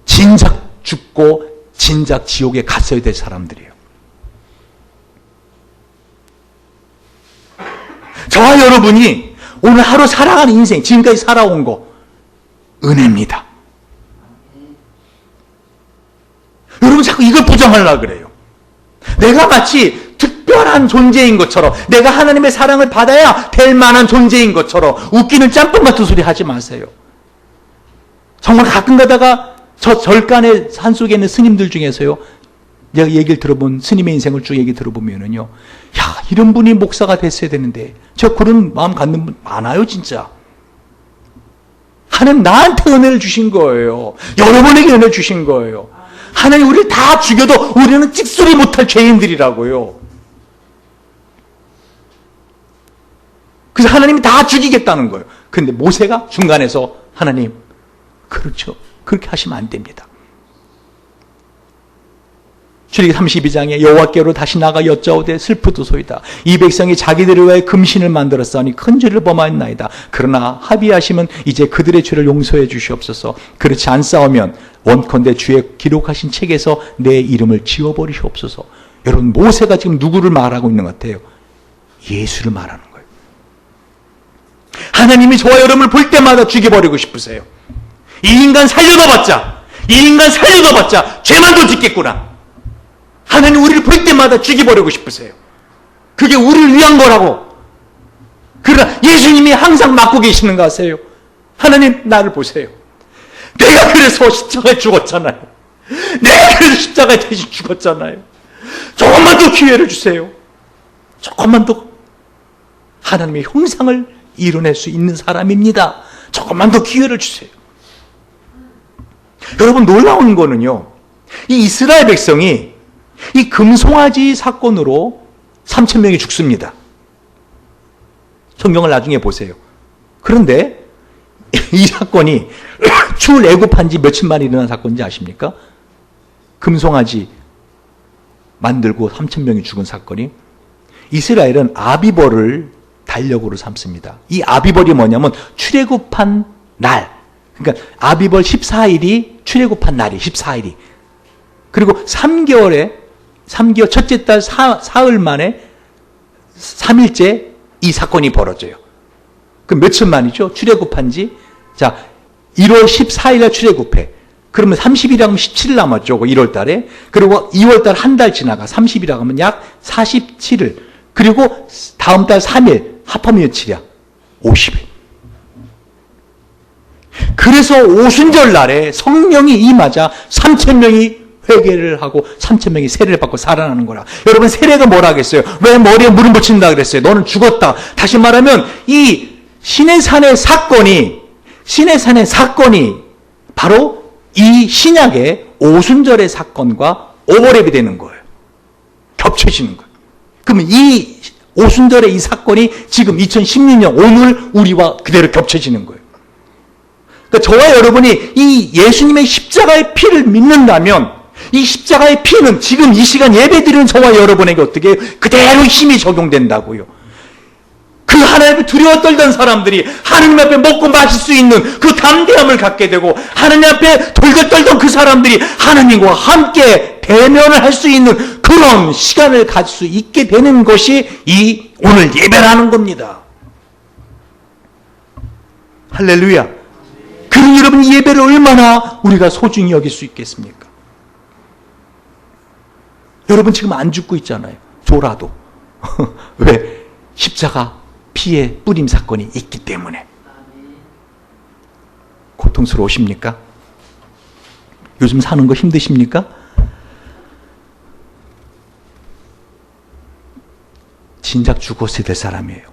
진작 죽고 진작 지옥에 갔어야 될 사람들이에요. 저와 여러분이 오늘 하루 살아가는 인생, 지금까지 살아온 거 은혜입니다. 여러분 자꾸 이걸 부정하려고 그래요. 내가 마치 특별한 존재인 것처럼 내가 하나님의 사랑을 받아야 될 만한 존재인 것처럼 웃기는 짬뽕 같은 소리 하지 마세요. 정말 가끔 가다가 저 절간의 산속에 있는 스님들 중에서요 제가 얘기를 들어본, 스님의 인생을 쭉 얘기 들어보면은요, 야, 이런 분이 목사가 됐어야 되는데, 저 그런 마음 갖는 분 많아요, 진짜. 하나님 나한테 은혜를 주신 거예요. 여러분에게 은혜를 주신 거예요. 하나님 우리를 다 죽여도 우리는 찍소리 못할 죄인들이라고요. 그래서 하나님이 다 죽이겠다는 거예요. 근데 모세가 중간에서 하나님, 그렇죠. 그렇게 하시면 안 됩니다. 출애굽기 32장에 여호와께로 다시 나가 여짜오되 슬프도소이다. 이 백성이 자기들을 위해 금신을 만들었사오니 큰 죄를 범하였나이다. 그러나 합의하시면 이제 그들의 죄를 용서해 주시옵소서. 그렇지 않사오면 원컨대 주의 기록하신 책에서 내 이름을 지워버리시옵소서. 여러분, 모세가 지금 누구를 말하고 있는 것 같아요? 예수를 말하는 거예요. 하나님이 저와 여러분을 볼 때마다 죽여버리고 싶으세요. 이 인간 살려둬봤자, 죄만 더 짓겠구나. 하나님 우리를 볼 때마다 죽여버리고 싶으세요. 그게 우리를 위한 거라고. 그러나 예수님이 항상 맡고 계시는 거 아세요? 하나님 나를 보세요. 내가 그래서 십자가에 죽었잖아요. 내가 그래서 십자가에 대신 죽었잖아요. 조금만 더 기회를 주세요. 조금만 더. 하나님의 형상을 이뤄낼 수 있는 사람입니다. 조금만 더 기회를 주세요. 여러분, 놀라운 거는요, 이 이스라엘 백성이 이 금송아지 사건으로 3,000명이 죽습니다. 성경을 나중에 보세요. 그런데 이 사건이 출애굽한 지 며칠 만에 일어난 사건인지 아십니까? 금송아지 만들고 3,000명이 죽은 사건이, 이스라엘은 아비벌을 달력으로 삼습니다. 이 아비벌이 뭐냐면 출애굽한 날, 그러니까 아비벌 14일이 출애굽한 날이 14일이. 그리고 3개월 첫째 달 사흘 만에 3일째 이 사건이 벌어져요. 그 며칠 만이죠? 출애굽한 지. 자, 1월 14일 날 출애굽해. 그러면 30일이라고 하면 17일 남았죠. 1월 달에. 그리고 2월 달 한 달 지나가. 30일이라고 하면 약 47일. 그리고 다음 달 3일. 합하면 며칠이야? 50일. 그래서 오순절 날에 성령이 임하자 3,000명이 회개를 하고 3,000명이 세례를 받고 살아나는 거라. 여러분, 세례가 뭐라 하겠어요? 왜 머리에 물을 묻힌다 그랬어요? 너는 죽었다. 다시 말하면 이 시내산의 사건이 바로 이 신약의 오순절의 사건과 오버랩이 되는 거예요. 겹쳐지는 거예요. 그러면 이 오순절의 이 사건이 지금 2016년 오늘 우리와 그대로 겹쳐지는 거예요. 그러니까 저와 여러분이 이 예수님의 십자가의 피를 믿는다면 이 십자가의 피는 지금 이 시간 예배드리는 저와 여러분에게 어떻게 그대로 힘이 적용된다고요. 그 하나님 앞에 두려워 떨던 사람들이 하나님 앞에 먹고 마실 수 있는 그 담대함을 갖게 되고, 하나님 앞에 돌고 떨던 그 사람들이 하나님과 함께 대면을 할 수 있는 그런 시간을 가질 수 있게 되는 것이 이 오늘 예배라는 겁니다. 할렐루야. 그럼 여러분, 이 예배를 얼마나 우리가 소중히 여길 수 있겠습니까? 여러분 지금 안 죽고 있잖아요. 졸아도. 왜? 십자가 피의 뿌림 사건이 있기 때문에. 고통스러우십니까? 요즘 사는 거 힘드십니까? 진작 죽었어야 될 사람이에요.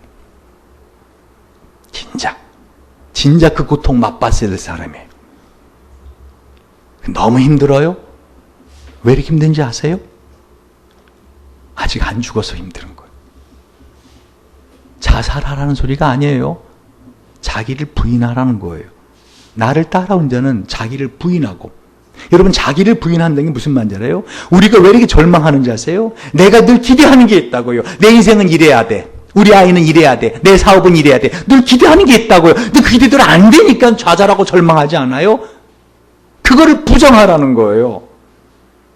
진작 그 고통 맛봤어야 될 사람이에요. 너무 힘들어요? 왜 이렇게 힘든지 아세요? 아직 안 죽어서 힘든 거예요. 자살하라는 소리가 아니에요. 자기를 부인하라는 거예요. 나를 따라온 자는 자기를 부인하고. 여러분, 자기를 부인한다는 게 무슨 말인지 알아요? 우리가 왜 이렇게 절망하는지 아세요? 내가 늘 기대하는 게 있다고요. 내 인생은 이래야 돼. 우리 아이는 이래야 돼. 내 사업은 이래야 돼. 늘 기대하는 게 있다고요. 근데 그 기대대로 안 되니까 좌절하고 절망하지 않아요? 그거를 부정하라는 거예요.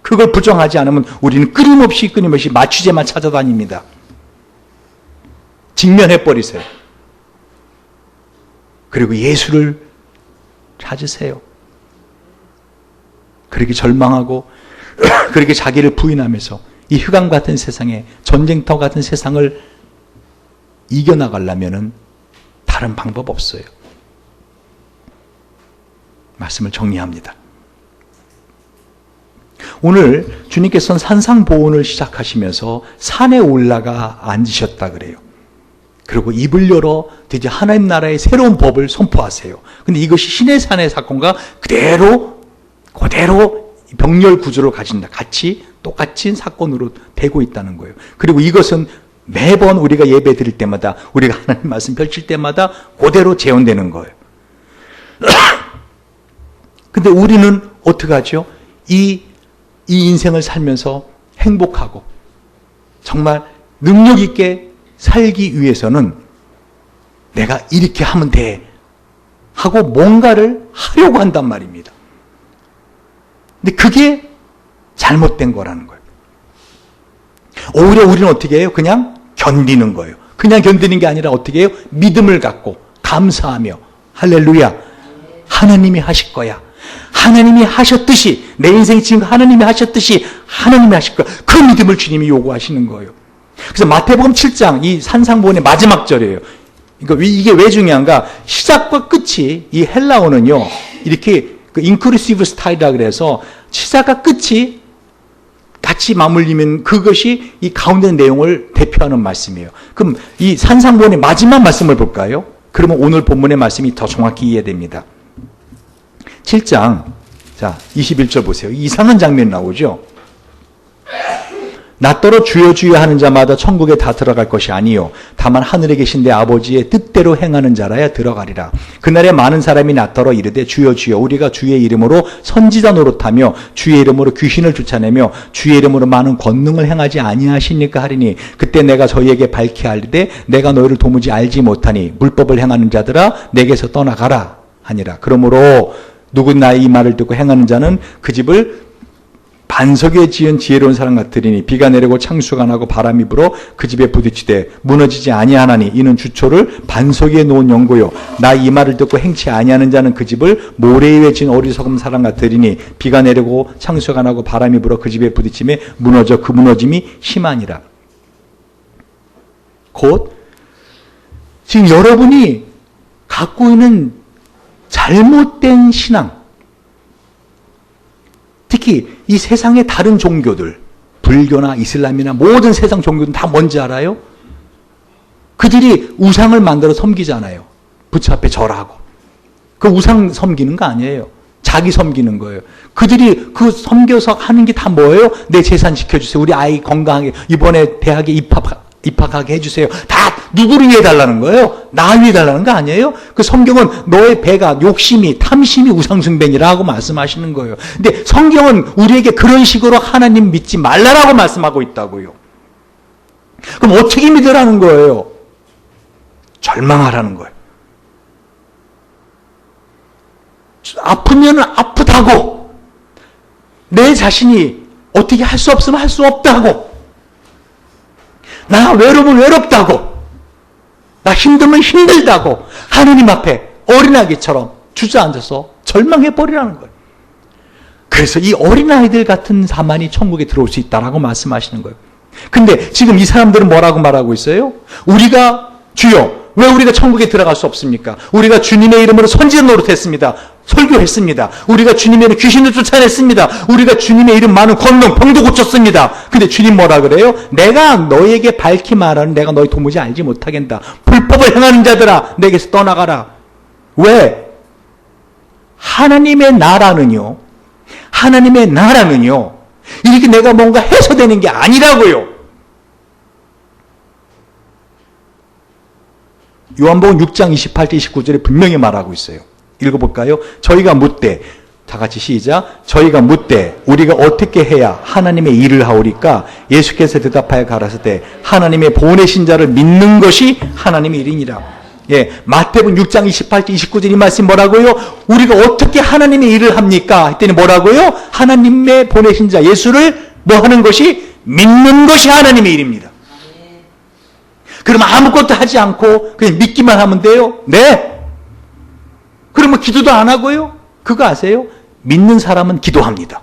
그걸 부정하지 않으면 우리는 끊임없이 맞추제만 찾아다닙니다. 직면해버리세요. 그리고 예수를 찾으세요. 그렇게 절망하고 그렇게 자기를 부인하면서 이 흑암 같은 세상에, 전쟁터 같은 세상을 이겨나가려면 다른 방법 없어요. 말씀을 정리합니다. 오늘 주님께서는 산상보훈을 시작하시면서 산에 올라가 앉으셨다 그래요. 그리고 입을 열어 드디어 하나님 나라의 새로운 법을 선포하세요. 근데 이것이 시내산의 사건과 그대로 병렬 구조를 가진다. 같이 똑같은 사건으로 되고 있다는 거예요. 그리고 이것은 매번 우리가 예배 드릴 때마다, 우리가 하나님 말씀 펼칠 때마다 그대로 재현되는 거예요. 근데 우리는 어떻게 하죠? 이 인생을 살면서 행복하고 정말 능력 있게 살기 위해서는 내가 이렇게 하면 돼 하고 뭔가를 하려고 한단 말입니다. 근데 그게 잘못된 거라는 거예요. 오히려 우리는 어떻게 해요? 그냥 견디는 거예요. 그냥 견디는 게 아니라 어떻게 해요? 믿음을 갖고 감사하며 할렐루야, 하나님이 하실 거야. 하나님이 하셨듯이, 내 인생이 지금 하나님이 하셨듯이 하나님이 하실 거야. 그 믿음을 주님이 요구하시는 거예요. 그래서 마태복음 7장 이 산상보훈의 마지막 절이에요. 그러니까 이게 왜 중요한가? 시작과 끝이, 이 헬라어는요 이렇게 그 인클루시브 스타일이라 그래서 시작과 끝이 같이 맞물리면 그것이 이 가운데 내용을 대표하는 말씀이에요. 그럼 이 산상보훈의 마지막 말씀을 볼까요? 그러면 오늘 본문의 말씀이 더 정확히 이해됩니다. 7장, 자, 21절 보세요. 이상한 장면이 나오죠? 나더러 주여 주여 하는 자마다 천국에 다 들어갈 것이 아니요 다만 하늘에 계신 내 아버지의 뜻대로 행하는 자라야 들어가리라. 그날에 많은 사람이 나더러 이르되 주여 주여 우리가 주의 이름으로 선지자 노릇하며 주의 이름으로 귀신을 쫓아내며 주의 이름으로 많은 권능을 행하지 아니하시니까 하리니 그때 내가 저희에게 밝히 알리되 내가 너희를 도무지 알지 못하니 불법을 행하는 자들아 내게서 떠나가라 하니라. 그러므로 누구 나의 이 말을 듣고 행하는 자는 그 집을 반석에 지은 지혜로운 사람 같으리니 비가 내리고 창수가 나고 바람이 불어 그 집에 부딪히되 무너지지 아니하나니 이는 주초를 반석에 놓은 연고요 나 이 말을 듣고 행치 아니하는 자는 그 집을 모래 위에 지은 어리석은 사람 같으리니 비가 내리고 창수가 나고 바람이 불어 그 집에 부딪히며 무너져 그 무너짐이 심하니라. 곧 지금 여러분이 갖고 있는 잘못된 신앙, 특히 이 세상의 다른 종교들, 불교나 이슬람이나 모든 세상 종교들은 다 뭔지 알아요? 그들이 우상을 만들어 섬기잖아요. 부처 앞에 절하고. 그 우상 섬기는 거 아니에요. 자기 섬기는 거예요. 그들이 그 섬겨서 하는 게 다 뭐예요? 내 재산 지켜주세요. 우리 아이 건강하게 이번에 대학에 입학하게 해주세요. 다 누구를 위해 달라는 거예요? 나 위해 달라는 거 아니에요? 그 성경은 너의 배가 욕심이 탐심이 우상숭배니라고 말씀하시는 거예요. 근데 성경은 우리에게 그런 식으로 하나님 믿지 말라라고 말씀하고 있다고요. 그럼 어떻게 믿으라는 거예요? 절망하라는 거예요. 아프면 아프다고, 내 자신이 어떻게 할 수 없으면 할 수 없다고, 나 외로우면 외롭다고, 나 힘들면 힘들다고 하느님 앞에 어린아기처럼 주저앉아서 절망해버리라는 거예요. 그래서 이 어린아이들 같은 사만이 천국에 들어올 수 있다라고 말씀하시는 거예요. 근데 지금 이 사람들은 뭐라고 말하고 있어요? 우리가 주여 왜 우리가 천국에 들어갈 수 없습니까? 우리가 주님의 이름으로 선지자 노릇했습니다. 설교했습니다. 우리가 주님의 이름으로 귀신을 쫓아냈습니다. 우리가 주님의 이름 많은 권능, 병도 고쳤습니다. 근데 주님 뭐라 그래요? 내가 너에게 밝히 말하는 내가 너희 도무지 알지 못하겠다. 불법을 행하는 자들아 내게서 떠나가라. 왜? 하나님의 나라는요. 이렇게 내가 뭔가 해서 되는 게 아니라고요. 요한복음 6장 28절 29절에 분명히 말하고 있어요. 읽어볼까요? 저희가 묻되, 다 같이 시작. 저희가 묻되 우리가 어떻게 해야 하나님의 일을 하오리까? 예수께서 대답하여 가라사대 하나님의 보내신 자를 믿는 것이 하나님의 일이니라. 예, 마태복음 6장 28절 29절 이 말씀 뭐라고요? 우리가 어떻게 하나님의 일을 합니까? 했더니 뭐라고요? 하나님의 보내신 자 예수를 뭐 하는 것이? 믿는 것이 하나님의 일입니다. 그럼 아무것도 하지 않고 그냥 믿기만 하면 돼요? 네. 그러면 기도도 안 하고요? 그거 아세요? 믿는 사람은 기도합니다.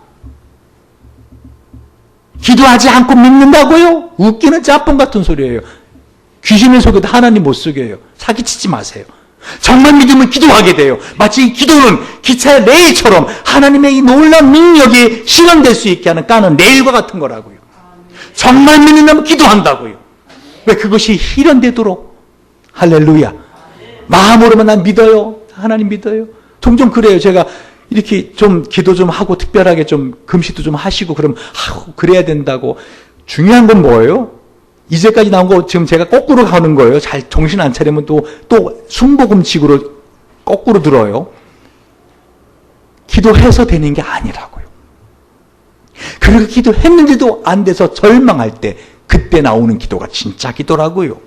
기도하지 않고 믿는다고요? 웃기는 짬뽕 같은 소리예요. 귀신을 속여도 하나님 못 속여요. 사기치지 마세요. 정말 믿으면 기도하게 돼요. 마치 기도는 기차의 레일처럼 하나님의 이 놀라운 능력이 실현될 수 있게 하는 까는 레일과 같은 거라고요. 정말 믿는다면 기도한다고요. 왜? 그것이 실현되도록. 할렐루야. 마음으로만 난 믿어요. 하나님 믿어요. 종종 그래요. 제가 이렇게 좀 기도 좀 하고 특별하게 좀 금식도 좀 하시고 그럼 그래야 된다고. 중요한 건 뭐예요? 이제까지 나온 거 지금 제가 거꾸로 가는 거예요. 잘 정신 안 차리면 또 순복음식으로 거꾸로 들어요. 기도해서 되는 게 아니라고요. 그리고 기도했는데도 안 돼서 절망할 때 그때 나오는 기도가 진짜 기도라고요.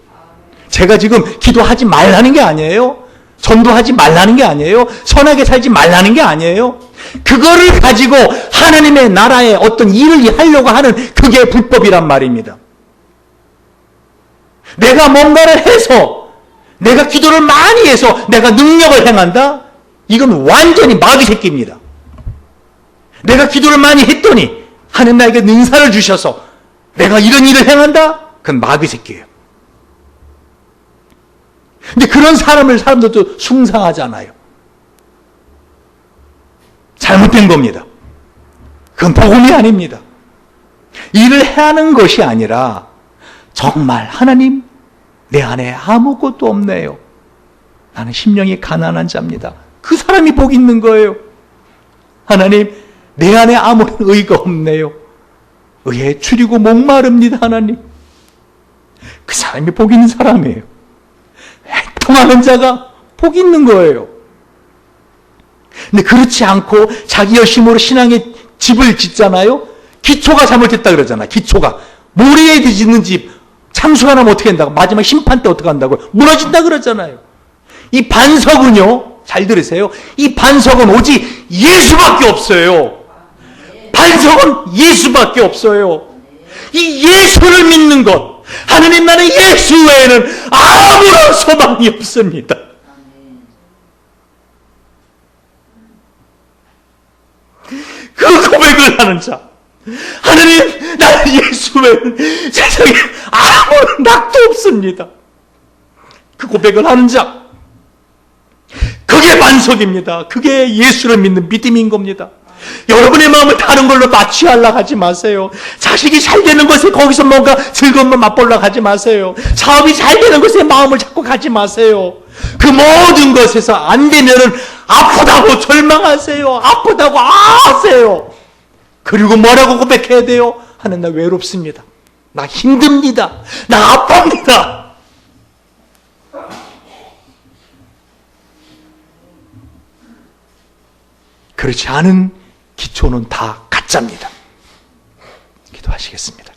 제가 지금 기도하지 말라는 게 아니에요. 전도하지 말라는 게 아니에요. 선하게 살지 말라는 게 아니에요. 그거를 가지고 하나님의 나라에 어떤 일을 하려고 하는 그게 불법이란 말입니다. 내가 뭔가를 해서, 내가 기도를 많이 해서 내가 능력을 행한다? 이건 완전히 마귀 새끼입니다. 내가 기도를 많이 했더니 하나님 나에게 능사를 주셔서 내가 이런 일을 행한다? 그건 마귀 새끼예요. 근데 그런 사람들도 숭상하잖아요. 잘못된 겁니다. 그건 복음이 아닙니다. 일을 하는 것이 아니라 정말 하나님 내 안에 아무것도 없네요. 나는 심령이 가난한 자입니다. 그 사람이 복 있는 거예요. 하나님 내 안에 아무런 의가 없네요. 의에 추리고 목마릅니다. 하나님. 그 사람이 복 있는 사람이에요. 통하는 자가 복 있는 거예요. 근데 그렇지 않고 자기 열심으로 신앙의 집을 짓잖아요. 기초가 잘못됐다 그러잖아. 기초가 모래에 짓는 집 참수가 나면 어떻게 한다고? 마지막 심판 때 어떻게 한다고? 무너진다 그러잖아요. 이 반석은요, 잘 들으세요. 이 반석은 오직 예수밖에 없어요. 반석은 예수밖에 없어요. 이 예수를 믿는 것, 하나님 나라의 예수 외에는 아무런 소망이 없습니다. 그 고백을 하는 자, 하나님 나는 예수 외에는 세상에 아무런 낙도 없습니다. 그 고백을 하는 자, 그게 반석입니다. 그게 예수를 믿는 믿음인 겁니다. 여러분의 마음을 다른 걸로 맞추려고 하지 마세요. 자식이 잘 되는 것에 거기서 뭔가 즐거움만 맛보려고 하지 마세요. 사업이 잘 되는 것에 마음을 자꾸 가지 마세요. 그 모든 것에서 안 되면은 아프다고 절망하세요. 아프다고 하세요. 그리고 뭐라고 고백해야 돼요? 하나님 나 외롭습니다. 나 힘듭니다. 나 아픕니다. 그렇지 않은 기초는 다 가짜입니다. 기도하시겠습니다.